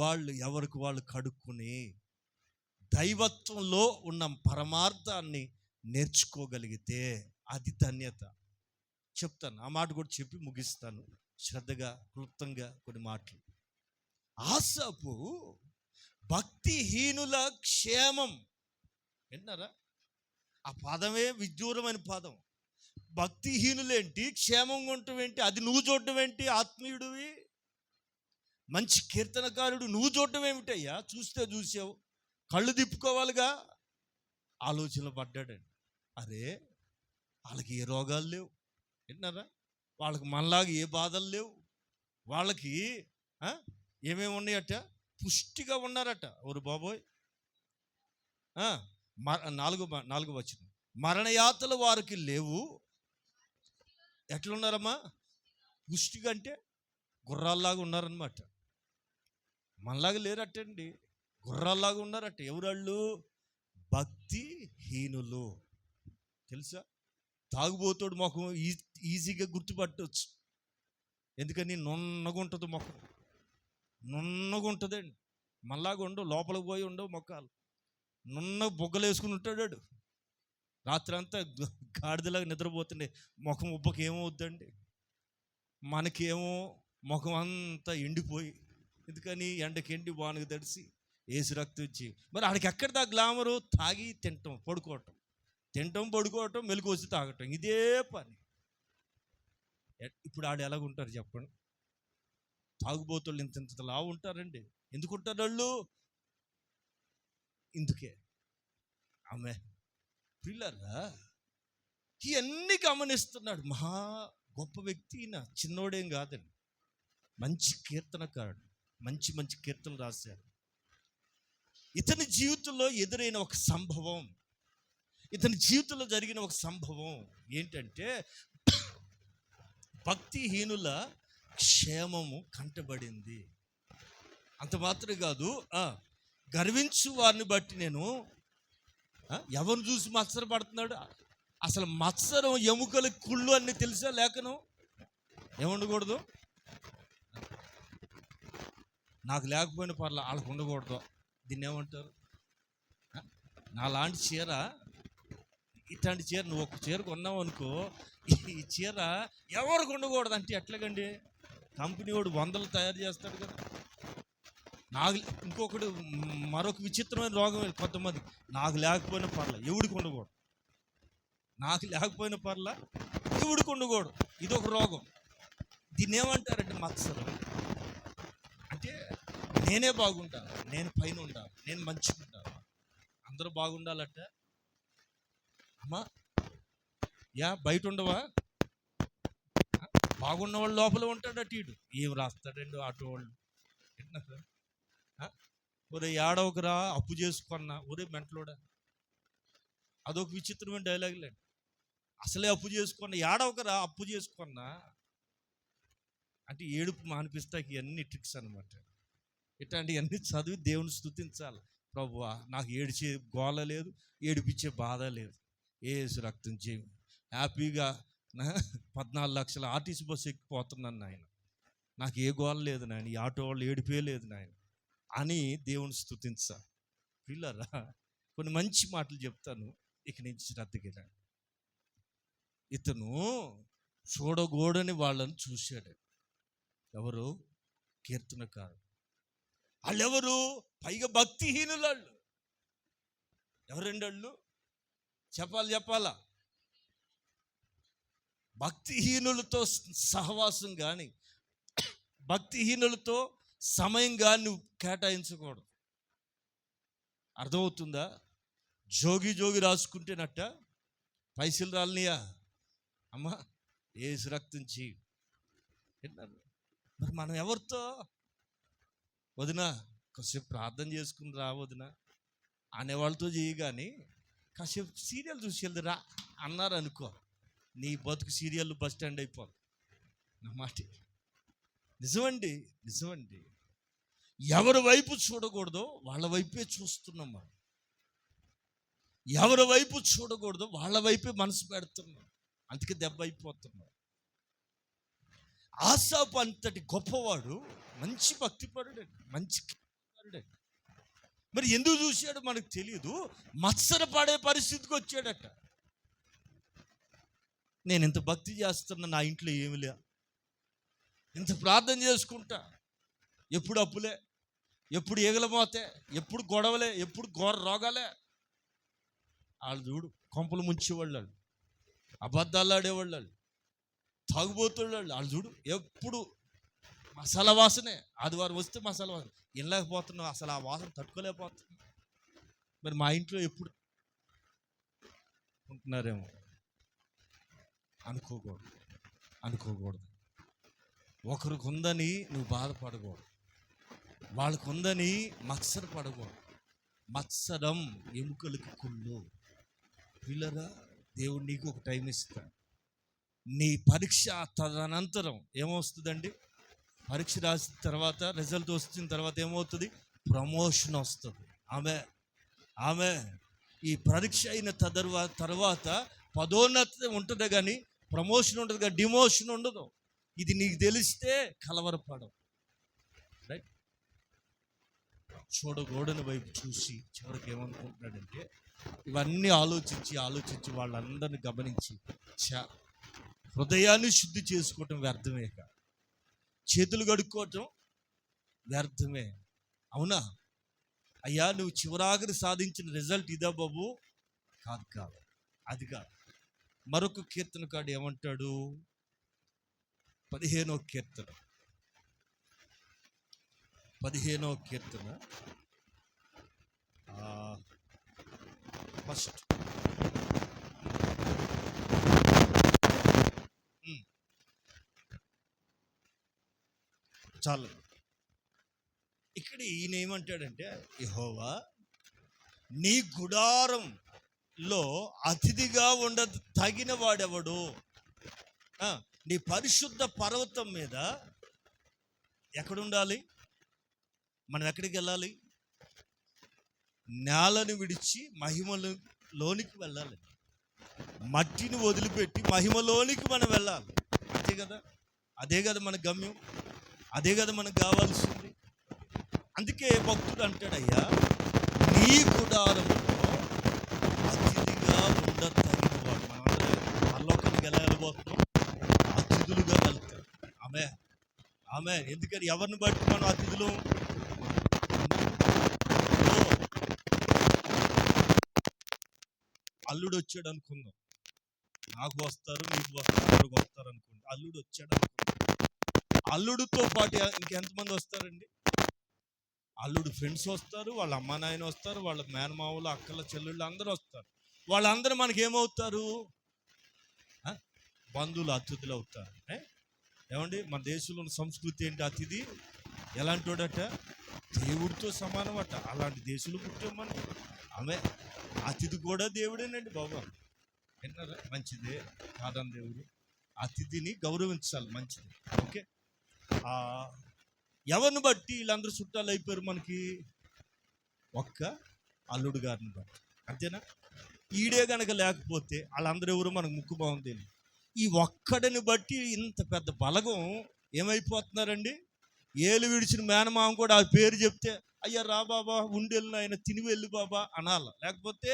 వాళ్ళు కడుక్కుని దైవత్వంలో ఉన్న పరమార్థాన్ని నేర్చుకోగలిగితే అది ధన్యత. చెప్తాను, ఆ మాట కూడా చెప్పి ముగిస్తాను శ్రద్ధగా, క్లుప్తంగా కొన్ని మాటలు. ఆసాపు భక్తిహీనుల క్షేమం. విన్నారా? ఆ పదమే విడ్డూరమైన పదం. భక్తిహీనులేంటి, క్షేమంగా ఉండటం ఏంటి? అది నువ్వు చూడటం ఏంటి? ఆత్మీయుడివి, మంచి కీర్తనకారుడు, నువ్వు చూడటం ఏమిటయ్యా? చూసావు, కళ్ళు తిప్పుకోవాలిగా. ఆలోచనలు పడ్డాడండి. అరే వాళ్ళకి ఏ రోగాలు లేవు, విన్నారా? వాళ్ళకి మనలాగా ఏ బాధలు లేవు. వాళ్ళకి ఏమేమి ఉన్నాయట? పుష్టిగా ఉన్నారట. ఓరు బాబోయ్. 4వ వచనం, మరణయాతలు వారికి లేవు. ఎట్లున్నారమ్మా? పుష్టిగా అంటే గుర్రాల్లాగా ఉన్నారనమాట. మనలాగా లేరటండి, గుర్రాల్లాగా ఉన్నారట. ఎవరాళ్ళు? భక్తిహీనులు. తెలుసా? తాగుబోతోడు ముఖం ఈజీగా గుర్తుపట్టవచ్చు. ఎందుకని? నున్నగుంటుంది ముఖం, నున్నగుంటుందండి. మళ్ళాగా ఉండవు, లోపలికి పోయి ఉండవు మొక్కలు. నున్న బొగ్గలు వేసుకుని ఉంటాడు. రాత్రి అంతా గాడిదలాగా నిద్రపోతుండే ముఖం ఉబ్బకి ఏమవుద్దండి? మనకేమో ముఖం అంతా ఎండిపోయి, ఎందుకని? ఎండకెండి వానకు తడిసి ఏసు రక్తం ఇచ్చి. మరి ఆడికి ఎక్కడిదా గ్లామరు? తాగి తినటం, పడుకోవటం, మెలకు వచ్చి తాగటం, ఇదే పని. ఇప్పుడు ఆడు ఎలాగుంటారు చెప్పండి? తాగుబోతుళ్ళు ఇంతలా ఉంటారండి. ఎందుకుంటారు వాళ్ళు? ఇందుకే ఆమె పిల్లరా ఇవన్నీ గమనిస్తున్నాడు. మహా గొప్ప వ్యక్తి ఈయన, చిన్నోడేం కాదండి. మంచి కీర్తనకారుడు, మంచి మంచి కీర్తనలు రాశారు. ఇతని జీవితంలో ఎదురైన ఒక సంభవం, ఇతని జీవితంలో జరిగిన ఒక సంభవం ఏంటంటే, భక్తిహీనుల క్షేమము కంటబడింది. అంత మాత్రమే కాదు, గర్వించు వారిని బట్టి నేను ఎవరిని చూసి మత్సర పడుతున్నాడు. అసలు మత్సరం ఎముకల కుళ్ళు అన్ని తెలుసా లేఖనం? ఏముండకూడదు, నాకు లేకపోయిన పర్ల వాళ్ళకు ఉండకూడదు. దీన్ని ఏమంటారు? నా లాంటి చీర, ఇట్లాంటి చీర నువ్వు ఒక చీర కొన్నావు అనుకో, ఈ చీర ఎవరికి ఉండకూడదు అంటే ఎట్లాగండి? కంపెనీ వాడు 100 తయారు చేస్తాడు కదా. నాకు ఇంకొకటి మరొక విచిత్రమైన రోగం కొంతమంది, నాకు లేకపోయిన పర్ల ఎవడికి ఉండకూడదు, నాకు లేకపోయిన పర్ల ఎవడికి ఉండకూడదు. ఇది ఒక రోగం. దీన్ని ఏమంటారంటే మత్సరం. అంటే నేనే బాగుంటాను, నేను పైన ఉండాలి, నేను మంచిగా ఉండాలి, అందరూ బాగుండాలట. అమ్మా బయట ఉండవా? బాగున్న వాళ్ళు లోపల ఉంటాడట. ఈడు ఏం రాస్తాడండి ఆటో వాళ్ళు. ఒరే ఏడవకురా అప్పు చేసుకున్నా, ఒరే మెంటలోడా. అదొక విచిత్రమైన డైలాగులండి. అసలే అప్పు చేసుకున్నా, ఏడవకరా అప్పు చేసుకున్నా అంటే ఏడుపు మానిపిస్తాకి ఇవన్నీ ట్రిక్స్ అనమాట. ఇట్లాంటివన్నీ చదివి దేవుని స్తుతించాలి. ప్రభువా నాకు ఏడిచే గోల లేదు, ఏడిపించే బాధ లేదు, యేసు రక్తం చేయి. హ్యాపీగా 14 లక్షల ఆర్టీసీ బస్సు ఎక్కిపోతున్నాను నాయన, నాకు ఏ గోల లేదు నాయన, ఈ ఆటో వాళ్ళు ఏడిపే లేదు నాయన అని దేవుని స్తుతించాలి. పిల్లరా కొన్ని మంచి మాటలు చెప్తాను, ఇక నుంచి శ్రద్ధగా. ఇతను చూడకూడని వాళ్ళని చూశాడు. ఎవరు? కీర్తనకారు. వాళ్ళెవరు? పైగా భక్తిహీనులు. వాళ్ళు ఎవరండి? వాళ్ళు చెప్పాలా? భక్తిహీనులతో సహవాసం కానీ, భక్తిహీనులతో సమయం కానీ నువ్వు కేటాయించకూడదు. అర్థమవుతుందా? జోగి రాసుకుంటేనట్ట పైసలు రాలినయా అమ్మా, యేసు రక్తం చేయి. మరి మనం ఎవరితో? వదినా కాసేపు ప్రార్థన చేసుకుని రా వదినా అనేవాళ్ళతో చేయి. కానీ కాసేపు సీరియల్ చూసి వెళ్దురా అన్నారు అనుకో, నీ బతుకు సీరియల్ బస్ స్టాండ్ అయిపోదు. నా మాట నిజమండి. ఎవరి వైపు చూడకూడదో వాళ్ళ వైపే చూస్తున్నాం మనం. ఎవరి వైపు చూడకూడదో వాళ్ళ వైపే మనసు పెడుతున్నాం, అందుకే దెబ్బ అయిపోతున్నాం. ఆసాపు అంతటి గొప్పవాడు, మంచి భక్తిపరుడండి, మంచి పరుడండి. మరి ఎందుకు చూశాడు మనకు తెలియదు. మత్సరపడే పరిస్థితికి వచ్చాడట. నేను ఇంత భక్తి చేస్తున్నా, నా ఇంట్లో ఏమి లే, ఇంత ప్రార్థన చేసుకుంటా, ఎప్పుడు అప్పులే, ఎప్పుడు ఈగలమోతే, ఎప్పుడు గొడవలే, ఎప్పుడు ఘోర రోగాలే. వాళ్ళు చూడు కొంపలు ముంచేవాళ్ళు, వాళ్ళు అబద్ధాలు ఆడేవాళ్ళు, వాళ్ళు తాగుబోతుళ్ళు, వాళ్ళు చూడు ఎప్పుడు మసాలా వాసనే. ఆదివారం వస్తే మసాలా వాసన, వినలేకపోతున్నాం, అసలు ఆ వాసన తట్టుకోలేకపోతున్నాం. మరి మా ఇంట్లో ఎప్పుడు ఉంటున్నారేమో అనుకోకూడదు. ఒకరికి ఉందని నువ్వు బాధపడకూడదు, వాళ్ళకు ఉందని మత్సర పడకూడదు. మత్సరం ఎముకలకు కుళ్ళు. పిల్లరా దేవుడు నీకు ఒక టైం ఇస్తాడు. నీ పరీక్ష తదనంతరం ఏమొస్తుందండి? పరీక్ష రాసిన తర్వాత, రిజల్ట్ వచ్చిన తర్వాత ఏమవుతుంది? ప్రమోషన్ వస్తుంది. ఆమె ఈ పరీక్ష అయిన తర్వాత పదోన్నతి ఉంటుంది, కానీ ప్రమోషన్ ఉంటుంది, కానీ డిమోషన్ ఉండదు. ఇది నీకు తెలిస్తే కలవరపడవు. రైట్? చూడగోడని వైపు చూసి చివరికి ఏమనుకుంటున్నాడంటే, ఇవన్నీ ఆలోచించి వాళ్ళందరినీ గమనించి హృదయాన్ని శుద్ధి చేసుకోవటం వ్యర్థమే, చేతులు కడుక్కోవటం వ్యర్థమే. అవునా అయ్యా, నువ్వు చివరాఖరి సాధించిన రిజల్ట్ ఇదా బాబు? కాదు, అది కాదు. మరొక కీర్తనకాడు ఏమంటాడు? 15వ కీర్తన 15వ కీర్తన ఫస్ట్. చాలు. ఇక్కడ ఈయన ఏమంటాడంటే, యెహోవా నీ గుడారంలో అతిథిగా ఉండ తగిన వాడెవడు? నీ పరిశుద్ధ పర్వతం మీద ఎక్కడుండాలి? మనం ఎక్కడికి వెళ్ళాలి? నేలను విడిచి మహిమలోనికి వెళ్ళాలి. మట్టిని వదిలిపెట్టి మహిమలోనికి మనం వెళ్ళాలి. అంతే కదా? అదే కదా మన గమ్యం, అదే కదా మనకు కావాల్సింది. అందుకే భక్తుడు అంటాడయ్యా, నీ గుడారంలో అతిథిగా ఉండ తగినవాడు. మనందరం పరలోకానికి ఎలా వెళ్ళబోతున్నాం? అతిథులుగా వెళ్తాం. ఆమె ఎందుకని ఎవరిని బట్టి మనం అతిథులు? అల్లుడు వచ్చాడు అనుకుందాం, నాకు వస్తారు, మీకు వస్తారు, ఎవరికి వస్తారు అనుకోండి. అల్లుడు వచ్చాడు అనుకుందాం. అల్లుడితో పాటు ఇంకెంతమంది వస్తారండి? అల్లుడు ఫ్రెండ్స్ వస్తారు, వాళ్ళ అమ్మ నాయన వస్తారు, వాళ్ళ మేనమావులు, అక్కల చెల్లెళ్ళు అందరూ వస్తారు. వాళ్ళందరూ మనకి ఏమవుతారు? బంధువులు, అతిథులు అవుతారు. ఏమండి, మన దేశంలో ఉన్న సంస్కృతి ఏంటి? అతిథి ఎలాంటి వాడట? దేవుడితో సమానం అట. అలాంటి దేశంలో పుట్టామని ఆమె అతిథి కూడా దేవుడేనండి బాబా. విన్నారా? మంచిదే కాదని దేవుడు అతిథిని గౌరవించాలి, మంచిది. ఓకే. ఎవరిని బట్టి వీళ్ళందరూ చుట్టాలు అయిపోయారు మనకి? ఒక్క అల్లుడు గారిని బట్టి. అంతేనా? ఈడే కనుక లేకపోతే వాళ్ళందరూ ఎవరు మనకు ముక్కు బాగుంది. ఈ ఒక్కడిని బట్టి ఇంత పెద్ద బలగం ఏమైపోతున్నారండి? ఏలు విడిచిన మేనమామ కూడా ఆ పేరు చెప్తే, అయ్యా రా బాబా, ఉండెళ్ళిన ఆయన తిని వెళ్ళి బాబా అనాల. లేకపోతే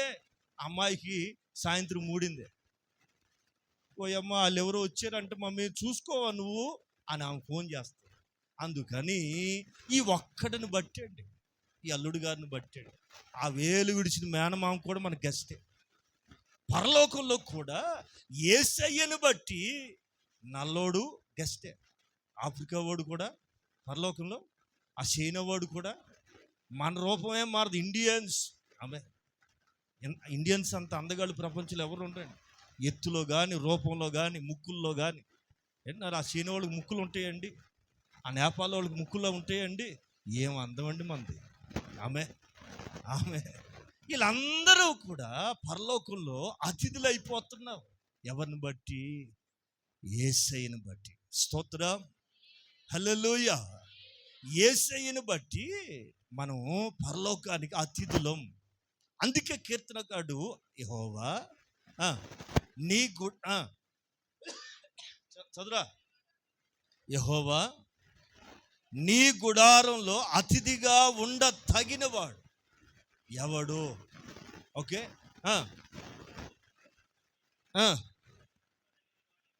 అమ్మాయికి సాయంత్రం మూడిందే, ఓయమ్మ వాళ్ళు ఎవరో వచ్చారంటే మమ్మీ చూసుకోవా నువ్వు అని ఆమె ఫోన్ చేస్తాడు. అందుకని ఈ ఒక్కడిని బట్టండి, ఈ అల్లుడు గారిని బట్టాడు. ఆ వేలు విడిచిన మేనమామ కూడా మన గెస్టే. పరలోకంలో కూడా యేసయ్యను బట్టి నల్లోడు గెస్టే. ఆఫ్రికా వాడు కూడా పరలోకంలో, ఆ చైనా వాడు కూడా. మన రూపమే మారదు. ఇండియన్స్ అంత అందగాళ్ళు ప్రపంచంలో ఎవరు ఉంటాయండి? ఎత్తులో కానీ, రూపంలో కానీ, ముక్కుల్లో కానీ. ఏంటన్నారు? ఆ చైనా వాళ్ళకి ముక్కులు ఉంటాయండి, ఆ నేపాల్ వాళ్ళకి ముక్కుల్లో ఉంటాయండి. ఏం అందమండి మనది. ఆమె వీళ్ళందరూ కూడా పరలోకంలో అతిథులు అయిపోతున్నారు. ఎవరిని బట్టి? యేసయ్యను బట్టి. స్తోత్రం, హల్లెలూయా. యేసయ్యను బట్టి మనం పరలోకానికి అతిథులం. అందుకే కీర్తనకారుడు, యెహోవా నీ చదురా, యెహోవా నీ గుడారంలో అతిథిగా ఉండ తగినవాడు ఎవడు? ఓకే.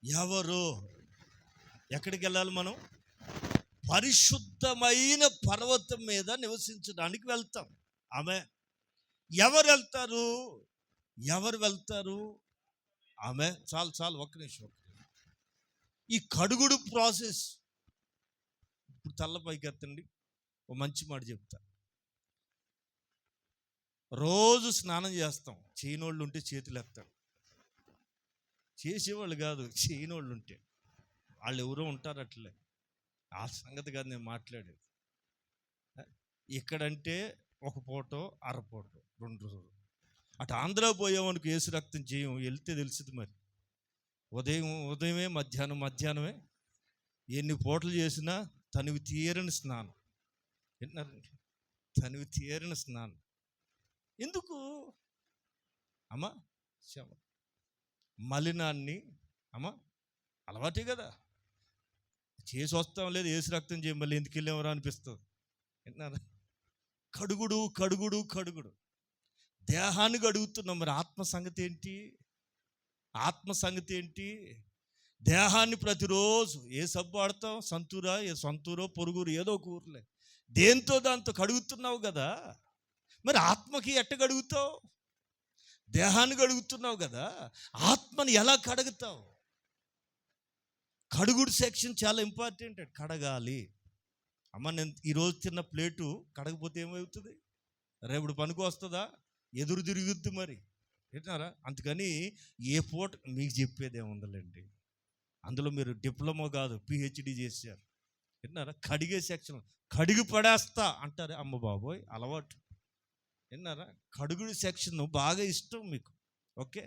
ఎవరు? ఎక్కడికి వెళ్ళాలి మనం? పరిశుద్ధమైన పర్వతం మీద నివసించడానికి వెళ్తాం. ఆమె ఎవరు వెళ్తారు? ఆమె చాలు ఒక్క నిమిషం. ఈ కడుగుడు ప్రాసెస్ ఇప్పుడు తల్లపైకి ఎత్తండి. ఒక మంచి మాట చెప్తా. రోజు స్నానం చేస్తాం. చేయనోళ్ళు ఉంటే చేతులు ఎత్తాం. చేసేవాళ్ళు కాదు, చేయనోళ్ళు ఉంటే. వాళ్ళు ఎవరో ఉంటారు అట్లే. ఆ సంగతి కాదు నేను మాట్లాడేది. ఇక్కడంటే ఒక పూటో అరపూటో 2 రోజులు. అటు ఆంధ్ర పోయేవానికి ఏసు రక్తం చేయం వెళ్తే తెలిసింది. మరి ఉదయమే మధ్యాహ్నమే ఎన్ని పూటలు చేసినా తనివి తీరని స్నానం. విన్నారండి? తనివి తీరని స్నానం. ఎందుకు అమ్మా? మలినాన్ని అలవాటే కదా, చేసి వస్తాం. లేదు ఏసు రక్తం చేయం, మళ్ళీ ఎందుకు వెళ్ళేవరా అనిపిస్తుంది. విన్నారా? కడుగుడు దేహాన్ని కడుగుతున్నాం. మరి ఆత్మ సంగతి ఏంటి? దేహాన్ని ప్రతిరోజు ఏ సబ్బు వాడతావు? సంతూరో పొరుగురు ఏదో ఒక ఊర్లే, దాంతో కడుగుతున్నావు కదా. మరి ఆత్మకి ఎట్ట కడుగుతావు? దేహాన్ని కడుగుతున్నావు కదా, ఆత్మని ఎలా కడుగుతావు? కడుగుడు సెక్షన్ చాలా ఇంపార్టెంట్. కడగాలి. అమ్మ, నేను ఈరోజు తిన్న ప్లేటు కడగపోతే ఏమవుతుంది? రేపుడు పనికి వస్తుందా? ఎదురు తిరుగుద్ది. మరి వింటున్నారా? అందుకని ఏ పూట మీకు చెప్పేది ఏముందండి, అందులో మీరు డిప్లొమా కాదు పిహెచ్డి చేశారు. విన్నారా? కడిగే సెక్షన్ కడిగి పడేస్తా అంటారు. అమ్మ బాబోయ్ అలవాటు. విన్నారా? కడుగుడు సెక్షన్ బాగా ఇష్టం మీకు. ఓకే,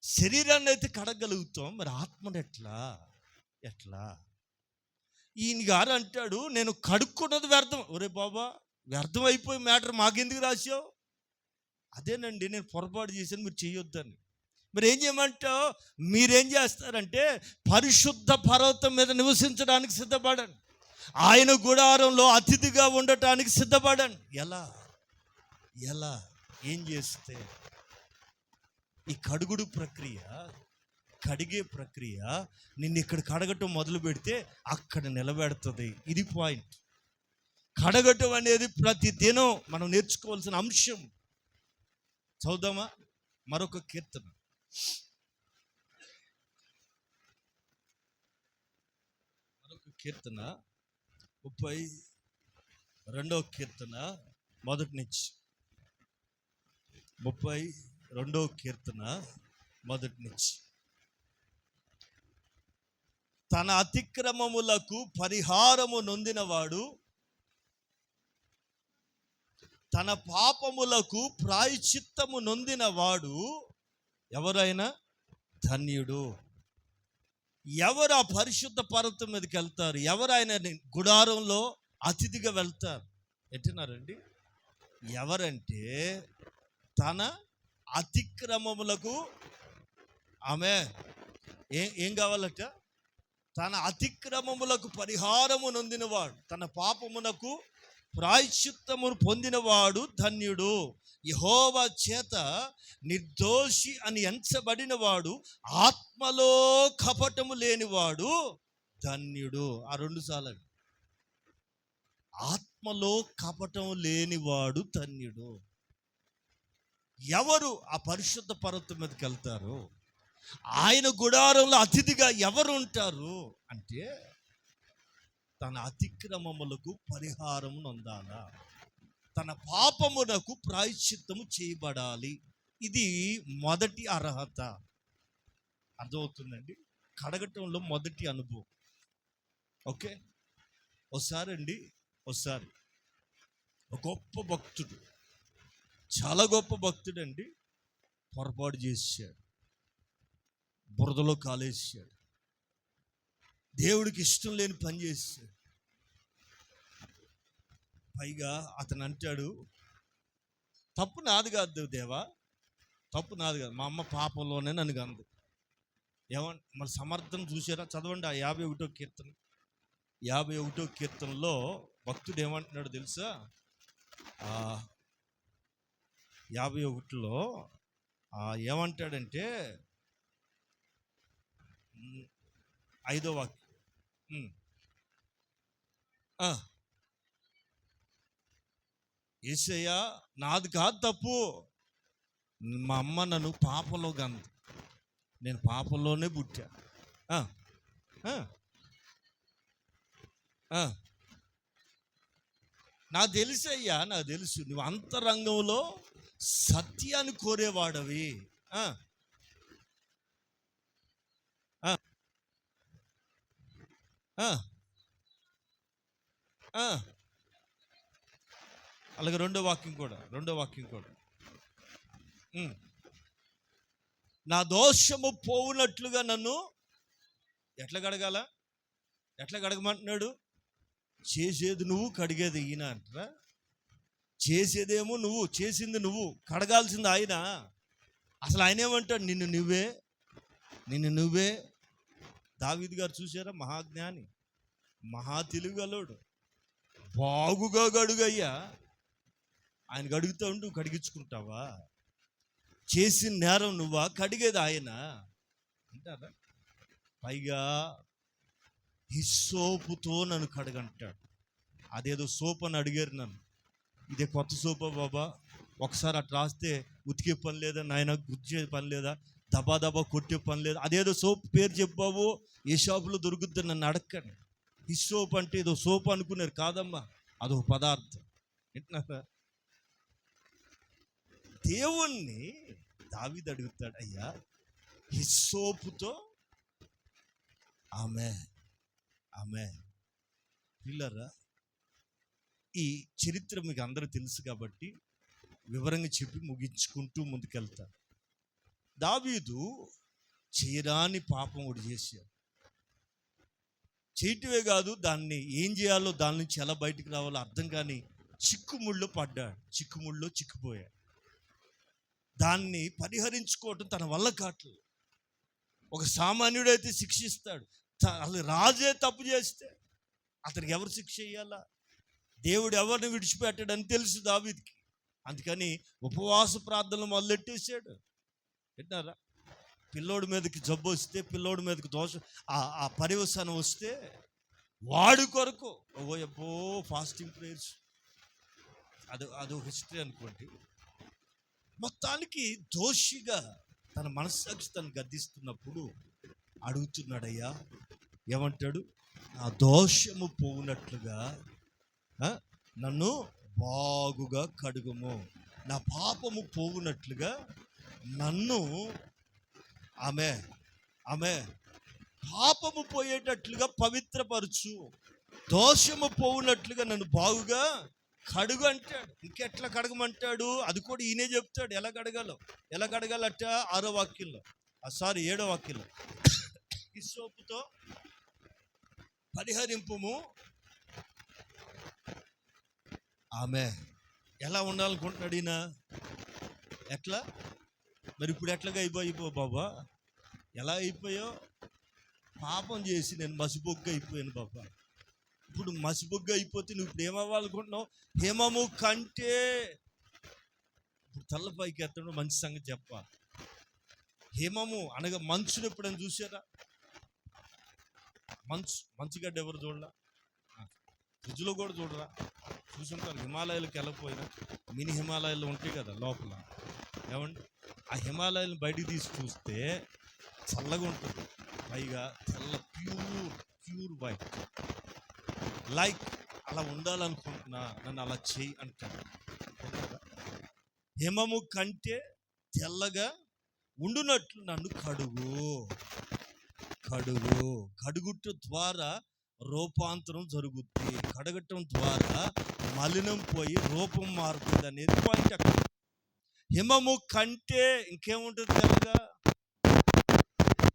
శరీరాన్ని అయితే కడగలుగుతాం, మరి ఆత్మను ఎట్లా? ఈయన గారు అంటాడు, నేను కడుక్కున్నది వ్యర్థం. ఒరే బాబా, వ్యర్థం అయిపోయి మ్యాటర్ మాకెందుకు రాసావు? అదేనండి నేను పొరపాటు చేశాను, మీరు చేయొద్దని. మరి ఏం చేయమంటావు? మీరేం చేస్తారంటే పరిశుద్ధ పర్వతం మీద నివసించడానికి సిద్ధపడండి, ఆయన గుడారంలో అతిథిగా ఉండటానికి సిద్ధపడండి. ఎలా ఏం చేస్తే? ఈ కడుగుడు ప్రక్రియ, కడిగే ప్రక్రియ నిన్ను ఇక్కడ కడగటం మొదలు పెడితే అక్కడ నిలబెడుతుంది. ఇది పాయింట్. కడగటం అనేది ప్రతి దినం మనం నేర్చుకోవాల్సిన అంశం. చదువుదామా మరొక కీర్తన. మరొక కీర్తన 32వ కీర్తన మొదటి నుంచి. 32వ కీర్తన మొదటి నుంచి. తన అతిక్రమములకు పరిహారము నొందినవాడు, తన పాపములకు ప్రాయశ్చిత్తము నొందినవాడు ఎవరైనా ధన్యుడు. ఎవరు ఆ పరిశుద్ధ పర్వతం మీదకి వెళ్తారు? ఎవరు ఆయన గుడారంలో అతిథిగా వెళ్తారు? ఎట్టినారండి? ఎవరంటే తన అతిక్రమములకు ఆమె ఏం కావాలట? తన అతిక్రమములకు పరిహారము నొందినవాడు, తన పాపమునకు ప్రాయశ్చిత్తమును పొందినవాడు ధన్యుడు. యెహోవా చేత నిర్దోషి అని ఎంచబడిన వాడు, ఆత్మలో కపటము లేనివాడు ధన్యుడు. ఆ 2 సార్లు ఆత్మలో కపటం లేనివాడు ధన్యుడు. ఎవరు ఆ పరిశుద్ధ పర్వతం మీదకి వెళ్తారు? ఆయన గుడారంలో అతిథిగా ఎవరు ఉంటారు అంటే తన అతిక్రమములకు పరిహారము నొందాలా, తన పాపమునకు ప్రాయశ్చిత్తము చేయబడాలి. ఇది మొదటి అర్హత. అర్థమవుతుందండి? కడగటంలో మొదటి అనుభవం. ఓకే, ఒకసారి ఒక గొప్ప భక్తుడు, చాలా గొప్ప భక్తుడండి, పొరపాటు చేశాడు, బురదలో కాలేసాడు, దేవుడికి ఇష్టం లేని పని చేశాడు. పైగా అతను అంటాడు, తప్పు నాది కాదు దేవా, తప్పు నాది కాదు, మా అమ్మ పాపంలోనే నన్ను అంది. మరి సమర్థన చూసారా? చదవండి ఆ 51వ కీర్తన. 51వ కీర్తనలో భక్తుడు ఏమంటున్నాడు తెలుసా? 51లో ఏమంటాడంటే 5వ వాక్యం. యేసయ్యా నాది కాదు తప్పు, మా అమ్మ నన్ను పాపంలో గంది, నేను పాపంలోనే పుట్టా. నాకు తెలుసు అయ్యా, నాకు తెలుసు నువ్వు అంతరంగంలో సత్యాన్ని కోరేవాడవి. అలాగే రెండో వాక్యం కూడా నా దోషము పోవునట్లుగా నన్ను ఎట్లా కడగమంటున్నాడు? చేసేది నువ్వు, కడిగేది ఈయన అంటారా? చేసేదేమో నువ్వు, చేసింది నువ్వు, కడగాల్సింది ఆయన. అసలు ఆయన ఏమంటాడు? నిన్ను నువ్వే. దావీదు గారు చూసారా? మహాజ్ఞాని, మహా తెలివిగలడు, బాగుగా గడుగయ్యా. ఆయన గడుగుతూ ఉంటూ కడిగించుకుంటావా? చేసిన నేరం నువ్వా, కడిగేది ఆయన అంటారా? పైగా హిస్సోపుతో నన్ను కడగంటాడు. అదేదో సోప్ అని అడిగారు నన్ను, ఇదే కొత్త సోపా బాబా, ఒకసారి అట్లా రాస్తే ఉతికే పని లేదా నాయన, గుర్చే పని లేదా, దబా కొట్టే పని లేదా, అదేదో సోప్ పేరు చెప్పావు, ఏ షాపులో దొరుకుద్దని నన్ను అడగండి. హిస్సోప్ అంటే ఏదో సోప్ అనుకున్నారు, కాదమ్మా, అదొక పదార్థం. వింటున్నారా? దేవుణ్ణి దావీదు అడుగుతాడు, అయ్యా హిస్సోపుతో ఆమె ఆమె పిల్లరా, ఈ చరిత్ర మీకు అందరూ తెలుసు కాబట్టి వివరంగా చెప్పి ముగించుకుంటూ ముందుకెళ్తాను. దావీదు చేయరాని పాపం ఒకటి చేశాడు. చేయటమే కాదు, దాన్ని ఏం చేయాలో, దాని నుంచి ఎలా బయటికి రావాలో అర్థం కాని చిక్కుముళ్ళలో పడ్డాడు. చిక్కుముళ్ళలో చిక్కుపోయాడు. దాన్ని పరిహరించుకోవటం తన వల్ల కావట్లేదు. ఒక సామాన్యుడైతే శిక్షిస్తాడు, అసలు రాజే తప్పు చేస్తే అతనికి ఎవరు శిక్ష చేయాలా? దేవుడు ఎవరిని విడిచిపెట్టాడని తెలుసు దావీదుకి. అందుకని ఉపవాస ప్రార్థనలు మొదలెట్టేసాడు. విన్నారా? పిల్లోడి మీదకి జబ్బు వస్తే, పిల్లోడి మీదకి దోషం, ఆ పరివసనం వస్తే వాడి కొరకు ఎప్పో ఫాస్టింగ్ ప్రేయర్స్, అదో హిస్టరీ అనుకోండి. మొత్తానికి దోషిగా తన మనస్సాక్షి తను గద్దిస్తున్నప్పుడు అడుగుతున్నాడయ్యా, ఏమంటాడు? నా దోషము పోవునట్లుగా నన్ను బాగుగా కడుగుము, నా పాపము పోవునట్లుగా నన్ను ఆమె పాపము పోయేటట్లుగా పవిత్రపరచు, దోషము పోవునట్లుగా నన్ను బాగుగా కడుగు అంటాడు. ఇంకెట్లా కడగమంటాడు? అది కూడా ఈయనే చెప్తాడు ఎలా కడగాలట. 6వ వాక్యంలో 7వ వాక్యంలో, హిస్సోపుతో పరిహరింపుము. ఆమె ఎలా ఉండాలనుకుంటున్నాడు ఈయన? ఎట్లా మరి? ఇప్పుడు ఎట్లాగా అయిపో బాబా, ఎలా అయిపోయో? పాపం చేసి నేను మసిబొగ్గు అయిపోయాను బాబా. ఇప్పుడు మసిబొగ్గు అయిపోతే నువ్వు ఇప్పుడు ఏమవ్వాలనుకుంటున్నావు? హేమము కంటే. ఇప్పుడు తల్లపైకి ఎత్తడం మంచి సంగతి చెప్ప. హేమము అనగా మంచుని ఎప్పుడైనా చూసారా? మంచుగడ్డ ఎవరు చూడరా? ఫ్రిడ్జ్లో కూడా చూడరా? చూసుంటారు. హిమాలయాలకు వెళ్ళకపోయినా మినీ హిమాలయాలు ఉంటాయి కదా లోపల, ఏమండి ఆ హిమాలయాలను బయటికి తీసి చూస్తే చల్లగా ఉంటుంది, పైగా తెల్ల ప్యూర్ వైట్. లైక్ అలా ఉండాలనుకుంటున్నా, నన్ను అలా చెయ్యి అంటాడు. హిమము కంటే తెల్లగా ఉండునట్లు నన్ను కడుగుట ద్వారా రూపాంతరం జరుగుద్ది. కడగటం ద్వారా మలినం పోయి రూపం మారుతుంది అనేది పాయింట్ అక్కడ. హిమము కంటే ఇంకేముంటుంది? తెల్లగా.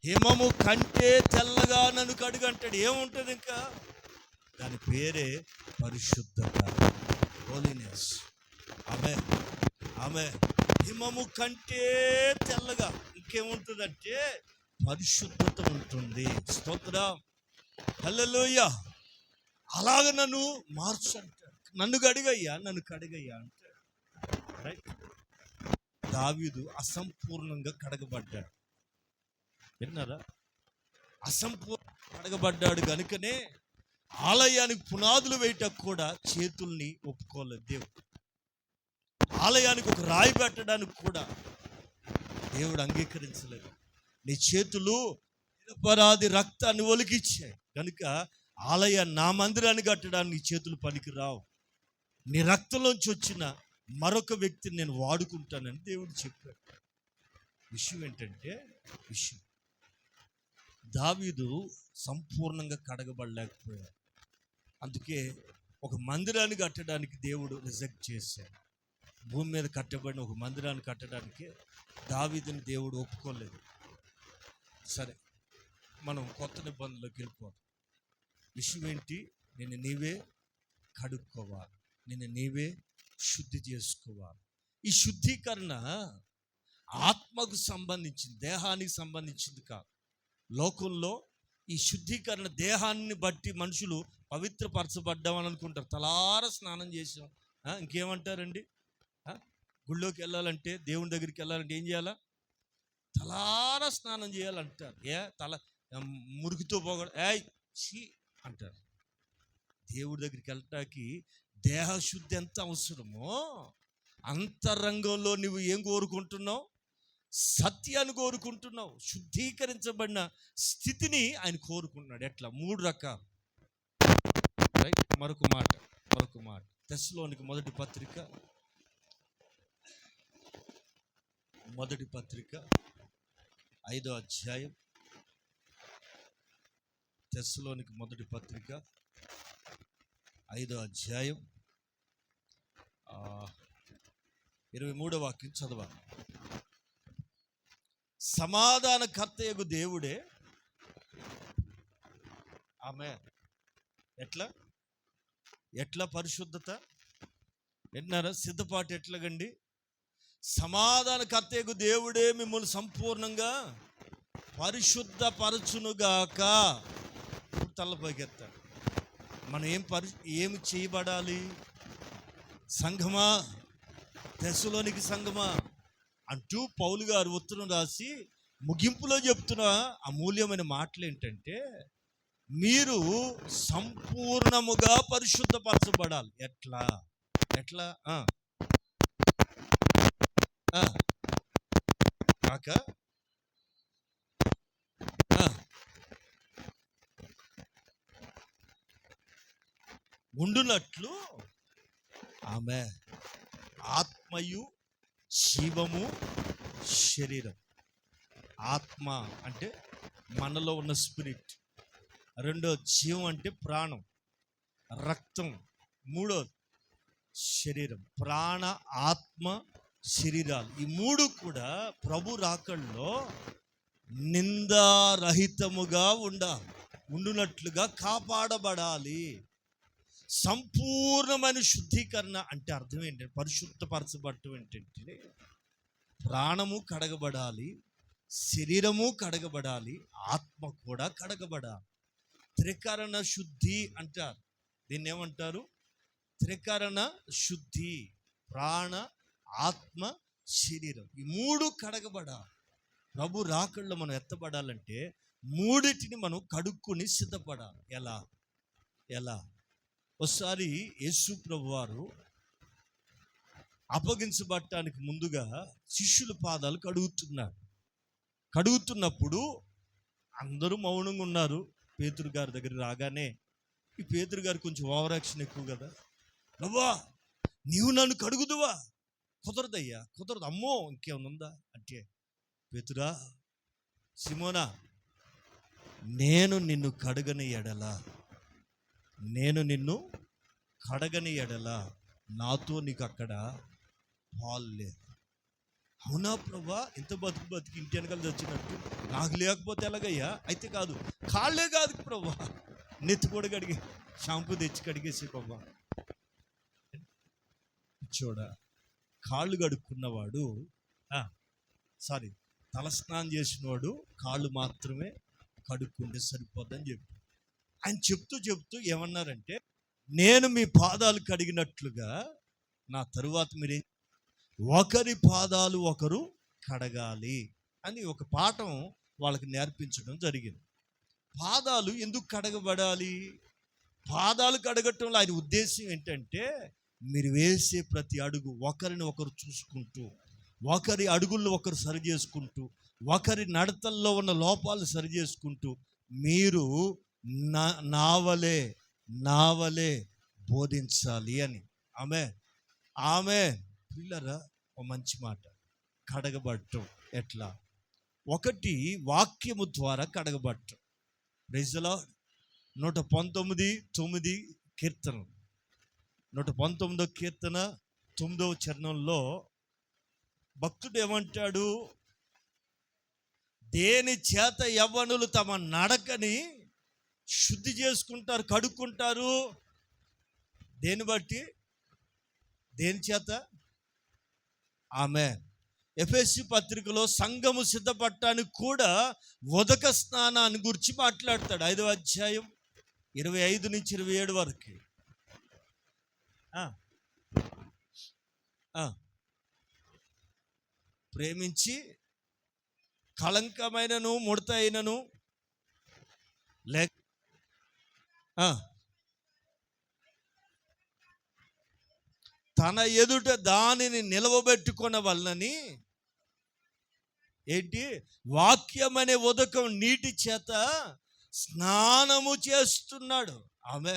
హిమము కంటే తెల్లగా నన్ను కడుగు అంటాడు. ఏముంటుంది ఇంకా? దాని పేరే పరిశుద్ధత, హోలీనెస్. ఆమె హిమము కంటే తెల్లగా ఇంకేముంటుందంటే పరిశుద్ధత ఉంటుంది. స్తోత్రం, హల్లెలూయా. అలాగ నన్ను మార్చు అంటాడు. నన్ను కడిగయ్యా అంటాడు. రైట్. దావీదు అసంపూర్ణంగా కడగబడ్డాడు. విన్నారా? కడగబడ్డాడు కనుకనే ఆలయానికి పునాదులు వేయటకు కూడా చేతుల్ని ఒప్పుకోలేదు దేవుడు. ఆలయానికి ఒక రాయి పెట్టడానికి కూడా దేవుడు అంగీకరించలేదు. నీ చేతులు నిరపరాధి రక్తాన్ని ఒలికిచ్చాయి కనుక నా మందిరాన్ని కట్టడానికి నీ చేతులు పనికి రావు. నీ రక్తంలోంచి వచ్చిన మరొక వ్యక్తిని నేను వాడుకుంటానని దేవుడు చెప్పాడు. విషయం ఏంటంటే, దావీదు సంపూర్ణంగా కడగబడలేకపోయాడు. అందుకే ఒక మందిరాన్ని కట్టడానికి దేవుడు రిజెక్ట్ చేశాడు. భూమి మీద కట్టబడిన ఒక మందిరాన్ని కట్టడానికి దావీదుని దేవుడు ఒప్పుకోలేదు. సరే, మనం కొత్త నిబంధనలోకి వెళ్ళిపోతాం. విషయం ఏంటి? నిన్ను నీవే కడుక్కోవాలి, నిన్ను నీవే శుద్ధి చేసుకోవాలి. ఈ శుద్ధీకరణ ఆత్మకు సంబంధించింది, దేహానికి సంబంధించింది కాదు. లోకంలో ఈ శుద్ధీకరణ దేహాన్ని బట్టి మనుషులు పవిత్రపరచబడ్డామని అనుకుంటారు. తలార స్నానం చేసాం, ఇంకేమంటారండి? గుళ్ళోకి వెళ్ళాలంటే, దేవుని దగ్గరికి వెళ్ళాలంటే ఏం చేయాలా? తలార స్నానం చేయాలంటారు. తల మురికితో పోగొడ చీ అంటారు. దేవుడి దగ్గరికి వెళ్ళటానికి దేహశుద్ధి ఎంత అవసరమో అంతరంగంలో నువ్వు ఏం కోరుకుంటున్నావు? సత్యాన్ని కోరుకుంటున్నావు. శుద్ధీకరించబడిన స్థితిని ఆయన కోరుకుంటున్నాడు. ఎట్లా? 3 రకాలు. రైట్. మరొక మాట తెస్సలోనికి మొదటి పత్రిక మొదటి పత్రిక 5వ అధ్యాయం. తెస్సలోనికి మొదటి పత్రిక 5వ అధ్యాయం 23వ వాక్యం చదవాలి. సమాధానకర్తయగు దేవుడే ఆమె ఎట్లా పరిశుద్ధత ఎన్నారా సిద్ధపాటు ఎట్లాగండి? సమాధానకర్తయగు దేవుడే మిమ్మల్ని సంపూర్ణంగా పరిశుద్ధపరచునుగాక. తలపైకెత్తాడు. మనం ఏమి చేయబడాలి? సంఘమా, తెస్సలోనికి సంఘమా అంటూ పౌలు గారు ఉత్తరం రాసి ముగింపులో చెప్తున్న అమూల్యమైన మాటలు ఏంటంటే, మీరు సంపూర్ణముగా పరిశుద్ధపరచబడాలి. ఎట్లా కాక ఉండునట్లు ఆమె ఆత్మయు జీవము శరీరం. ఆత్మ అంటే మనలో ఉన్న స్పిరిట్, రెండో జీవం అంటే ప్రాణం, రక్తం, మూడో శరీరం. ప్రాణ, ఆత్మ, శరీరాలు ఈ మూడు కూడా ప్రభు రాకడలో నిందారహితముగా ఉండునట్లుగా కాపాడబడాలి. సంపూర్ణమైన శుద్ధీకరణ అంటే అర్థం ఏంటంటే, పరిశుద్ధపరచబడటం ఏంటంటే ప్రాణము కడగబడాలి, శరీరము కడగబడాలి, ఆత్మ కూడా కడగబడాలి. త్రికరణ శుద్ధి అంటారు. దీన్ని ఏమంటారు? త్రికరణ శుద్ధి. ప్రాణ, ఆత్మ, శరీరం ఈ మూడు కడగబడాలి. ప్రభు రాకడలో మనం ఎత్తబడాలంటే మూడిటిని మనం కడుక్కొని సిద్ధపడాలి. ఎలా ఒకసారి యేసు ప్రభు వారు అప్పగించబడటానికి ముందుగా శిష్యుల పాదాలు కడుగుతున్నప్పుడు అందరూ మౌనంగా ఉన్నారు. పేతురు గారి దగ్గర రాగానే, ఈ పేతురు గారు కొంచెం ఓవరాక్షన్ ఎక్కువ కదా, ప్రభువా నీవు నన్ను కడుగుదువా? కుదరదయ్యా, కుదరదు. అమ్మో ఇంకేమన్నా ఉందా అంటే, పేతురా, సిమోనా, నేను నిన్ను కడగని ఎడల నాతో నీకు అక్కడ పాలు లేదు. అవునా ప్రభా, ఇంత బతికి ఇంటి వెనకాల వచ్చినట్టు నాకు లేకపోతే ఎలాగయ్యా? అయితే కాదు, కాళ్ళే కాదు ప్రభా, నెత్తి కూడా కడిగి షాంపూ తెచ్చి కడిగేసి ప్రభా. కాళ్ళు కడుక్కున్నవాడు తలస్నానం చేసినవాడు కాళ్ళు మాత్రమే కడుక్కుంటే సరిపోద్దని చెప్పి ఆయన చెప్తూ ఏమన్నారంటే, నేను మీ పాదాలు కడిగినట్లుగా నా తరువాత మీరే ఒకరి పాదాలు ఒకరు కడగాలి అని ఒక పాఠం వాళ్ళకి నేర్పించడం జరిగింది. పాదాలు ఎందుకు కడగబడాలి? పాదాలు కడగటంలో ఆయన ఉద్దేశం ఏంటంటే, మీరు వేసే ప్రతి అడుగు ఒకరిని ఒకరు చూసుకుంటూ, ఒకరి అడుగుల్లో ఒకరు సరి చేసుకుంటూ, ఒకరి నడతల్లో ఉన్న లోపాలు సరి చేసుకుంటూ మీరు నావలే బోధించాలి అని. ఆమె పిల్లరా, ఒక మంచి మాట. కడగబడటం ఎట్లా? ఒకటి వాక్యము ద్వారా కడగబడటం. Praise the lord. 119:9 కీర్తన, 119వ కీర్తన 9వ చరణంలో భక్తుడు ఏమంటాడు? దేని చేత యవ్వనులు తమ నడకని శుద్ధి చేసుకుంటారు, కడుక్కుంటారు? దేని బట్టి? దేని చేత? ఎఫెసీ పత్రికలో సంఘము సిద్ధపడటానికి కూడా ఉదక స్నానాన్ని గురించి మాట్లాడతాడు. 5వ అధ్యాయం 25-27 వరకు. ప్రేమించి కళంకమైనను ముడత అయినను లేక తన ఎదుట దానిని నిలవబెట్టుకున్న వలనని ఏంటి? వాక్యమనే ఉదకం నీటి చేత స్నానము చేస్తున్నాడు. ఆమె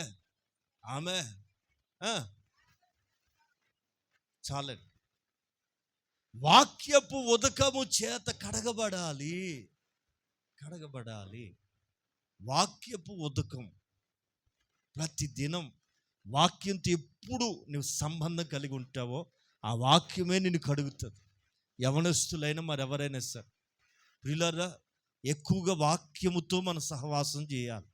చాలండి. వాక్యపు ఉదకము చేత కడగబడాలి. కడగబడాలి. వాక్యపు ఉదకం. ప్రతి దినం వాక్యంతో ఎప్పుడు నువ్వు సంబంధం కలిగి ఉంటావో ఆ వాక్యమే నిన్ను కడుగుతుంది. యవనస్తులైనా మరెవరైనా సరే ప్రియులారా, ఎక్కువగా వాక్యముతో మనం సహవాసం చేయాలి.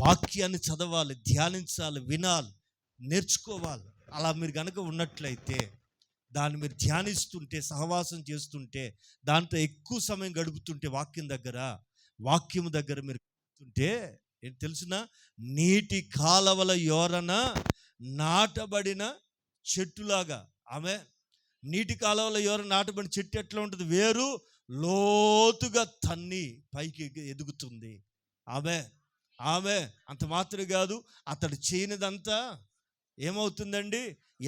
వాక్యాన్ని చదవాలి, ధ్యానించాలి, వినాలి, నేర్చుకోవాలి. అలా మీరు కనుక ఉన్నట్లయితే, దాన్ని మీరు ధ్యానిస్తుంటే, సహవాసం చేస్తుంటే, దాంతో ఎక్కువ సమయం గడుపుతుంటే, వాక్యం దగ్గర మీరు గడుపుతుంటే ఏం తెలుసున, నీటి కాలవల యోరన నాటబడిన చెట్టులాగా. ఆమె నీటి కాలువల యోరన నాటబడిన చెట్టు ఎట్లా ఉంటుంది? వేరు లోతుగా తన్ని పైకి ఎదుగుతుంది. ఆమె అంత మాత్రం కాదు, అతడు చేయనిదంతా ఏమవుతుందండి?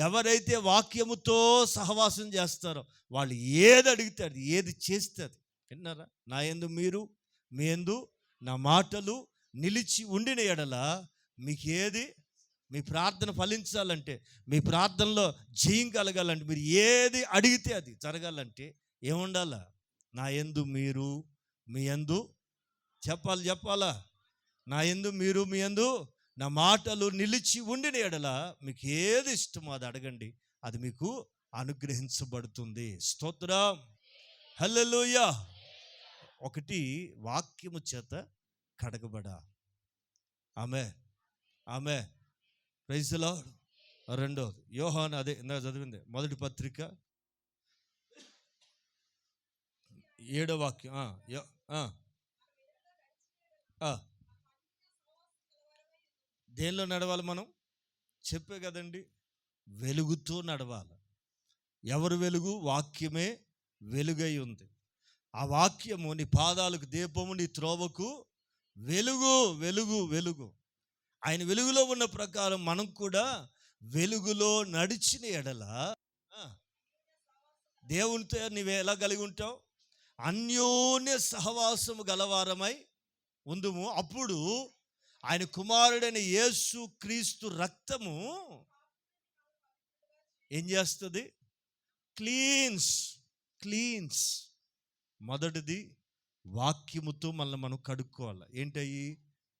ఎవరైతే వాక్యముతో సహవాసం చేస్తారో వాళ్ళు ఏది అడిగితే అది, ఏది చేస్తే అది. విన్నారా? నా యందు మీరు, మీ యందు నా మాటలు నిలిచి ఉండిన ఎడల మీకు ఏది, మీ ప్రార్థన ఫలించాలంటే, మీ ప్రార్థనలో జయం కలగాలంటే, మీరు ఏది అడిగితే అది జరగాలంటే ఏముండాలా? నా యందు మీరు, మీ యందు చెప్పాలా? నా యందు మీరు, మీ యందు నా మాటలు నిలిచి ఉండిన ఎడల మీకు ఏది ఇష్టమో అది అడగండి, అది మీకు అనుగ్రహించబడుతుంది. స్తోత్రం, హల్లెలూయా. ఒకటి, వాక్యము చేత కడగబడా. ఆమె ప్రైజ్ ది లార్డ్. రెండోది యోహాను, అదే ఇందాక చదివింది, మొదటి పత్రిక 7వ వాక్యం. దేనిలో నడవాలి మనం? చెప్పే కదండి, వెలుగుతో నడవాలి. ఎవరు వెలుగు? వాక్యమే వెలుగై ఉంది. ఆ వాక్యము నీ పాదాలకు దీపము, నీ త్రోవకు వెలుగు. వెలుగు వెలుగు ఆయన వెలుగులో ఉన్న ప్రకారం మనం కూడా వెలుగులో నడిచిన ఎడల దేవునితో నీవు ఎలా కలిగి ఉంటావు? అన్యోన్య సహవాసము గలవారమై ఉందుము. అప్పుడు ఆయన కుమారుడైన యేసు క్రీస్తు రక్తము ఏం చేస్తుంది? క్లీన్స్. మొదటిది, వాక్యముతో మనం కడుక్కోవాలి. ఏంటయ్యి?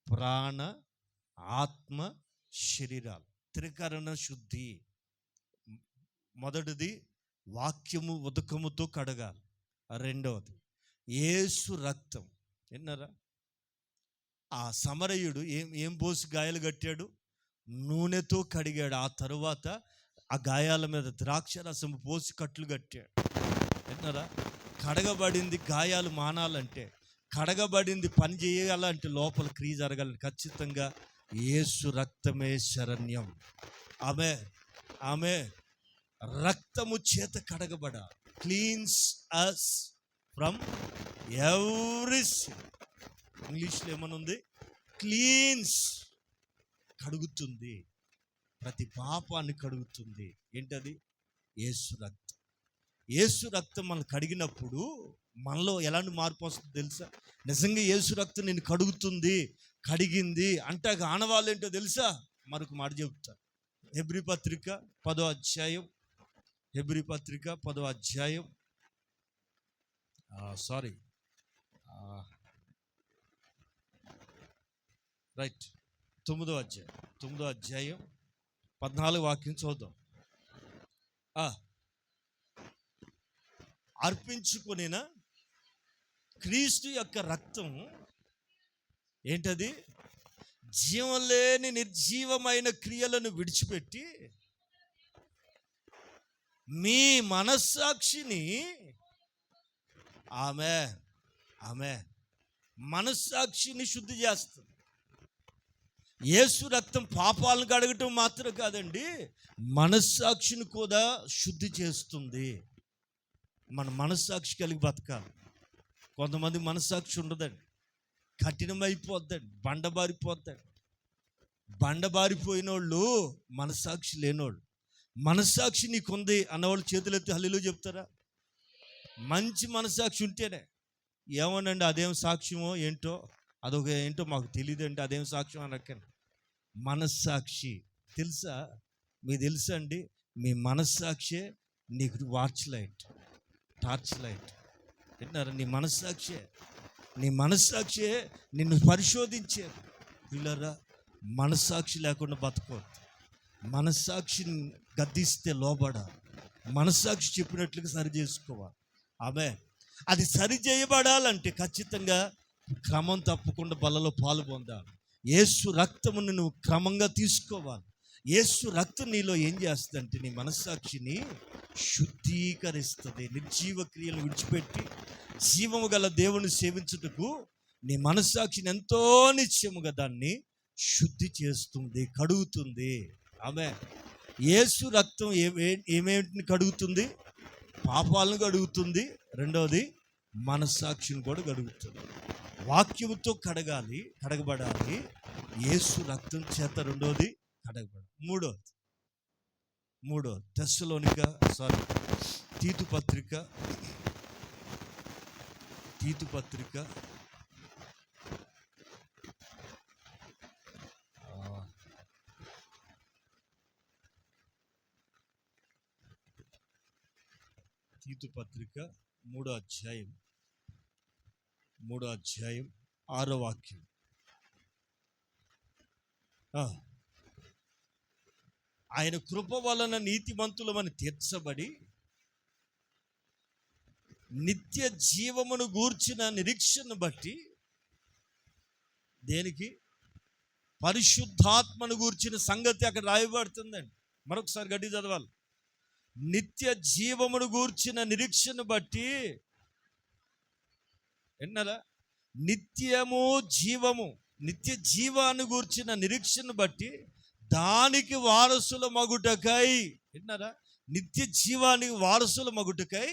ప్రాణ, ఆత్మ, శరీరాలు, త్రికరణ శుద్ధి. మొదటిది వాక్యము ఉదకముతో కడగాలి. రెండవది యేసు రక్తం. విన్నారా? ఆ సమరయుడు ఏం పోసి గాయాలు కట్టాడు? నూనెతో కడిగాడు. ఆ తరువాత ఆ గాయాల మీద ద్రాక్షరసం పోసి కట్లు కట్టాడు. విన్నారా? కడగబడింది గాయాలు మానాలంటే, కడగబడింది పని చేయాలంటే, లోపల క్రియ జరగాలంటే ఖచ్చితంగా యేసు రక్తమే శరణ్యం. ఆమె రక్తము చేత కడగబడ. Cleanse us from every sin. ఇంగ్లీష్లో ఏమనుంది? క్లీన్స్. కడుగుతుంది, ప్రతి పాపాన్ని కడుగుతుంది. ఏంటది? యేసు రక్తం. యేసు రక్తం మనం కడిగినప్పుడు మనలో ఎలాంటి మార్పు వస్తుందో తెలుసా? నిజంగా యేసు రక్తం నేను కడుగుతుంది, కడిగింది అంటే ఆనవాళ్ళు ఏంటో తెలుసా? మరొక మాట చెప్తా. హెబ్రీ పత్రిక 10వ అధ్యాయం, హెబ్రీ పత్రిక 10వ అధ్యాయం, రైట్ 9వ అధ్యాయం 14వ వాక్యం చూద్దాం. అర్పించుకొనిన క్రీస్తు యొక్క రక్తం ఏంటది? జీవం లేని నిర్జీవమైన క్రియలను విడిచిపెట్టి మీ మనస్సాక్షిని, ఆమె మనస్సాక్షిని శుద్ధి చేస్తుంది. యేసు రక్తం పాపాలను కడగటం మాత్రం కాదండి, మనస్సాక్షిని కూడా శుద్ధి చేస్తుంది. మన మనస్సాక్షి కలిగి బతకాలి. కొంతమంది మనస్సాక్షి ఉండదండి, కఠినమైపోద్దండి, బండబారిపోయిన వాళ్ళు మనస్సాక్షి లేనోళ్ళు. మనస్సాక్షి నీకుంది అన్నవాళ్ళు చేతులెత్తి హల్లెలూయా చెప్తారా? మంచి మనస్సాక్షి ఉంటేనే. ఏమోనండి అదేం సాక్ష్యమో ఏంటో, అదొక ఏంటో మాకు తెలియదండి, అదేం సాక్ష్యం అనకండి. మనస్సాక్షి తెలుసా? మీకు తెలుసా అండి? మీ మనస్సాక్షే నీకు వాచ్ లైట్. Torch light. విన్నారా? నీ మనస్సాక్షే నిన్ను పరిశోధించేది. వీళ్ళరా, మనస్సాక్షి లేకుండా బతకూడదు. మనస్సాక్షిని గద్దిస్తే లోబడాలి. మనస్సాక్షి చెప్పినట్లుగా సరి చేసుకోవాలి. ఆమె అది సరి చేయబడాలంటే ఖచ్చితంగా క్రమం తప్పకుండా బలలో పాలు పొందాలి. యేసు రక్తమును నువ్వు క్రమంగా తీసుకోవాలి. యేసు రక్తం నీలో ఏం చేస్తుందంటే నీ మనస్సాక్షిని శుద్ధీకరిస్తుంది. నిర్జీవ క్రియలు విడిచిపెట్టి జీవము గల దేవుని సేవించుటకు నీ మనస్సాక్షిని ఎంతో నిత్యముగా దాన్ని శుద్ధి చేస్తుంది, కడుగుతుంది. ఆమె యేసు రక్తం ఏమేంటిని కడుగుతుంది? పాపాలను కడుగుతుంది. రెండవది మనస్సాక్షిని కూడా కడుగుతుంది. వాక్యముతో కడగబడాలి. యేసు రక్తం చేత రెండోది కడగబడాలి. మూడో తీతు పత్రిక 3వ అధ్యాయం 6వ వాక్యం. ఆయన కృప వలన నీతిమంతులమని తీర్చబడి నిత్య జీవమును గూర్చిన నిరీక్షను బట్టి, దేనికి? పరిశుద్ధాత్మను గూర్చిన సంగతి అక్కడ రాయబడుతుందండి. మరొకసారి గట్టి చదవాలి. నిత్య జీవమును గూర్చిన నిరీక్షను బట్టి, ఎన్నరా? నిత్య జీవాన్ని గూర్చిన నిరీక్షను బట్టి దానికి వారసుల మగుటకై, విన్నారా? నిత్య జీవానికి వారసుల మగుటకై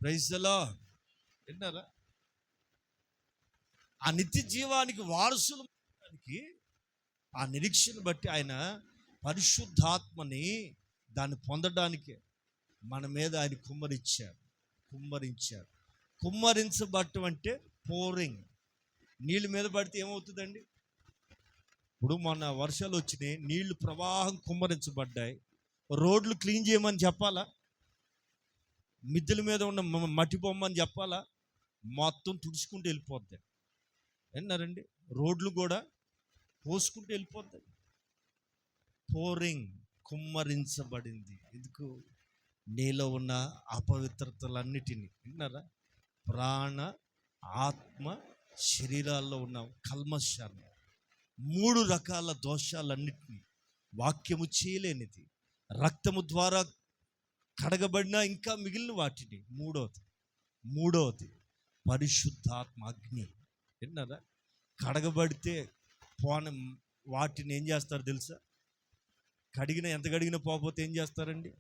ప్రైజ్ ది లార్డ్. విన్నారా? ఆ నిత్య జీవానికి వారసులు ఆ నిరీక్షను బట్టి ఆయన పరిశుద్ధాత్మని దాన్ని పొందడానికే మన మీద ఆయన కుమ్మరించారు. కుమ్మరించబట్టం అంటే పోరింగ్. నీళ్ళ మీద పడితే ఏమవుతుందండి? ఇప్పుడు మొన్న వర్షాలు వచ్చినాయి, నీళ్లు ప్రవాహం కుమ్మరించబడ్డాయి. రోడ్లు క్లీన్ చేయమని చెప్పాలా? మిద్దెల మీద ఉన్న మట్టి బొమ్మని చెప్పాలా? మొత్తం తుడుచుకుంటూ వెళ్ళిపోద్ది. విన్నారండి? రోడ్లు కూడా పోసుకుంటూ వెళ్ళిపోతాయి. పోరింగ్, కుమ్మరించబడింది. ఎందుకు? నీలో ఉన్న అపవిత్రతలన్నిటినీ, విన్నారా? ప్రాణ, ఆత్మ, శరీరాల్లో ఉన్న కల్మషాన్ని, 3 రకాల దోషాలన్నిటినీ వాక్యము చేయలేనిది, రక్తము ద్వారా కడగబడిన ఇంకా మిగిలిన వాటిని, మూడవది పరిశుద్ధాత్మ అగ్ని. విన్నారా? కడగబడితే వాటిని ఏం చేస్తారు తెలుసా? ఎంత కడిగినా పోకపోతే ఏం చేస్తారండి?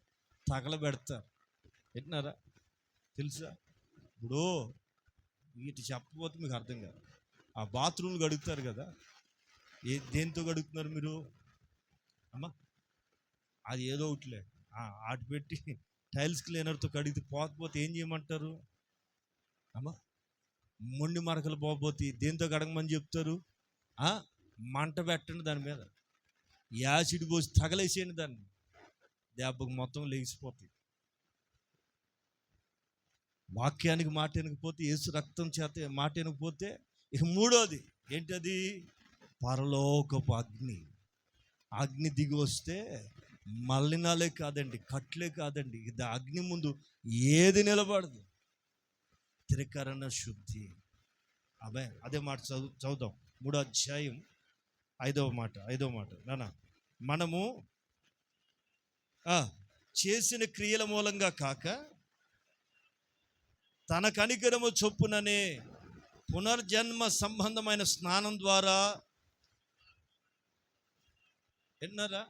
తగలబెడతారు. విన్నారా? తెలుసా? ఇప్పుడు వీటి చెప్పకపోతే మీకు అర్థం కాదు. ఆ బాత్రూమ్లు కడుగుతారు కదా, దేంతో కడుగుతున్నారు మీరు? అమ్మా, అది ఏదో ఒకటిలే ఆటి పెట్టి టైల్స్ క్లీనర్తో కడిగితే పోకపోతే ఏం చేయమంటారు? అమ్మా, మొండి మరకలు పోకపోతే దేంతో కడగమని చెప్తారు? మంట పెట్టండి, దాని మీద యాసిడ్ పోసి తగలేసేయండి, దాన్ని దెబ్బకు మొత్తం లేచిపోతాయి. వాక్యానికి మాట వినకపోతే, యేసు రక్తం చేత మాట వినకపోతే, ఇక మూడోది ఏంటది? పరలోకపు అగ్ని దిగి వస్తే మలినాలే కాదండి, కట్లే కాదండి, ఇది అగ్ని ముందు ఏది నిలబడదు. త్రికరణ శుద్ధి. అదే మాట చదువుదాం. 3వ అధ్యాయం 5వ మాట. నాన్న, మనము చేసిన క్రియల మూలంగా కాక తన కనికరము చొప్పుననే పునర్జన్మ సంబంధమైన స్నానం ద్వారా, విన్నారా?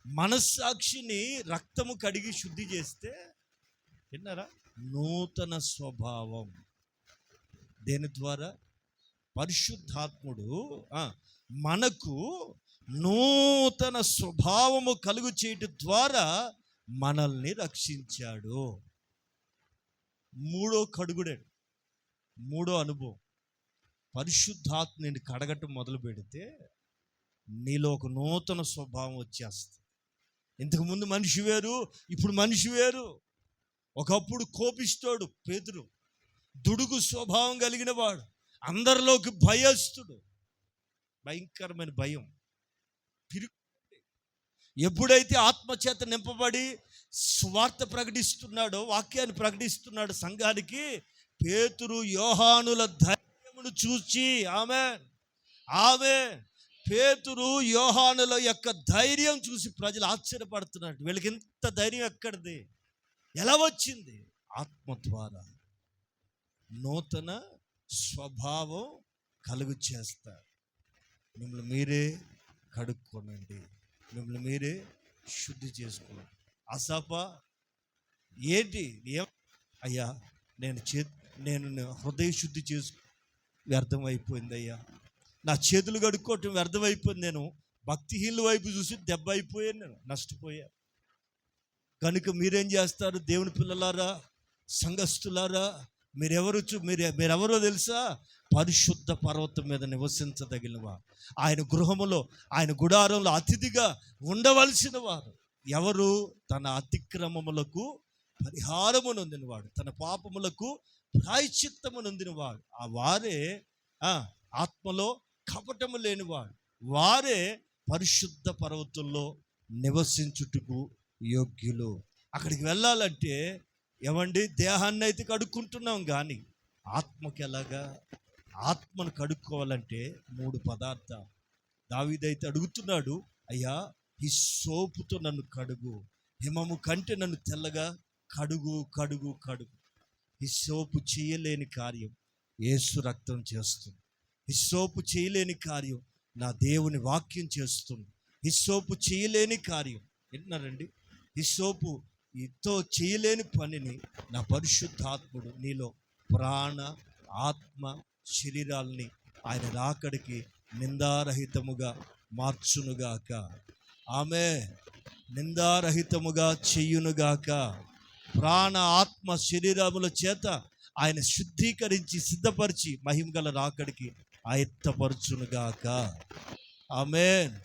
మనస్సాక్షిని రక్తము కడిగి శుద్ధి చేస్తే, విన్నారా? నూతన స్వభావం. దేని ద్వారా? పరిశుద్ధాత్ముడు మనకు నూతన స్వభావము కలుగు చేయటం ద్వారా మనల్ని రక్షించాడు. మూడో అనుభవం. పరిశుద్ధాత్మని కడగటం మొదలు పెడితే నీలో ఒక నూతన స్వభావం వచ్చేస్తుంది. ఇంతకుముందు మనిషి వేరు, ఇప్పుడు మనిషి వేరు. ఒకప్పుడు కోపిస్తాడు పేతురు, దుడుగు స్వభావం కలిగిన వాడు, అందరిలోకి భయస్తుడు, భయంకరమైన భయం. ఎప్పుడైతే ఆత్మచేత నింపబడి స్వార్థ ప్రకటిస్తున్నాడో, వాక్యాన్ని ప్రకటిస్తున్నాడు సంఘానికి, పేతురు యోహానుల ధైర్యమును చూచి ఆమె పేతురు యోహానుల యొక్క ధైర్యం చూసి ప్రజలు ఆశ్చర్యపడుతున్నారు. వీళ్ళకి ఇంత ధైర్యం ఎక్కడిది, ఎలా వచ్చింది? ఆత్మ ద్వారా నూతన స్వభావం కలుగు చేస్తారు. మిమ్మల్ని మీరే కడుక్కోనండి, మిమ్మల్ని మీరే శుద్ధి చేసుకోండి. అసప ఏంటి అయ్యా, నేను హృదయ శుద్ధి చేసుకో వ్యర్థమైపోయింది అయ్యా, నా చేతులు కడుక్కోవటం వ్యర్థమైపోయింది, నేను భక్తిహీనుల వైపు చూసి దెబ్బ అయిపోయాను, నేను నష్టపోయా. కనుక మీరేం చేస్తారు? దేవుని పిల్లలారా, సంఘస్థులారా, మీరెవరో తెలుసా? పరిశుద్ధ పర్వతం మీద నివసించదగిన వారు, ఆయన గృహములో, ఆయన గుడారంలో అతిథిగా ఉండవలసిన వారు. ఎవరు? తన అతిక్రమములకు పరిహారము నొందినవాడు, తన పాపములకు ప్రాయశ్చిత్తము నొందినవాడు. ఆ వారే ఆత్మలో కపటము లేనివాడు, వారే పరిశుద్ధ పర్వతంలో నివసించుటకు యోగ్యులు. అక్కడికి వెళ్ళాలంటే ఏమండి, దేహాన్ని అయితే కడుక్కుంటున్నాం, కానీ ఆత్మకి ఎలాగా? ఆత్మను కడుక్కోవాలంటే 3 పదార్థాలు. దావీదైతే అడుగుతున్నాడు, అయ్యా హిస్సోపుతో నన్ను కడుగు, హిమము కంటే నన్ను తెల్లగా కడుగు కడుగు కడుగు. హిస్సోపు చేయలేని కార్యం యేసు రక్తం చేస్తుంది. హిస్సోపు చేయలేని కార్యం నా దేవుని వాక్యం చేస్తుంది. హిస్సోపు చేయలేని కార్యం విన్నారండి, హిస్సోపు తో చేయలేని పనిని నా పరిశుద్ధాత్ముడు నీలో ప్రాణ, ఆత్మ, శరీరాల్ని ఆయన రాకడికి నిందారహితముగా మార్చునుగాక. ఆమె నిందారహితముగా చెయ్యునుగాక. ప్రాణ, ఆత్మ, శరీరముల చేత ఆయన శుద్ధీకరించి సిద్ధపరిచి మహిమగల రాకడికి ఆయత్తపరచునుగాక. ఆమేన్.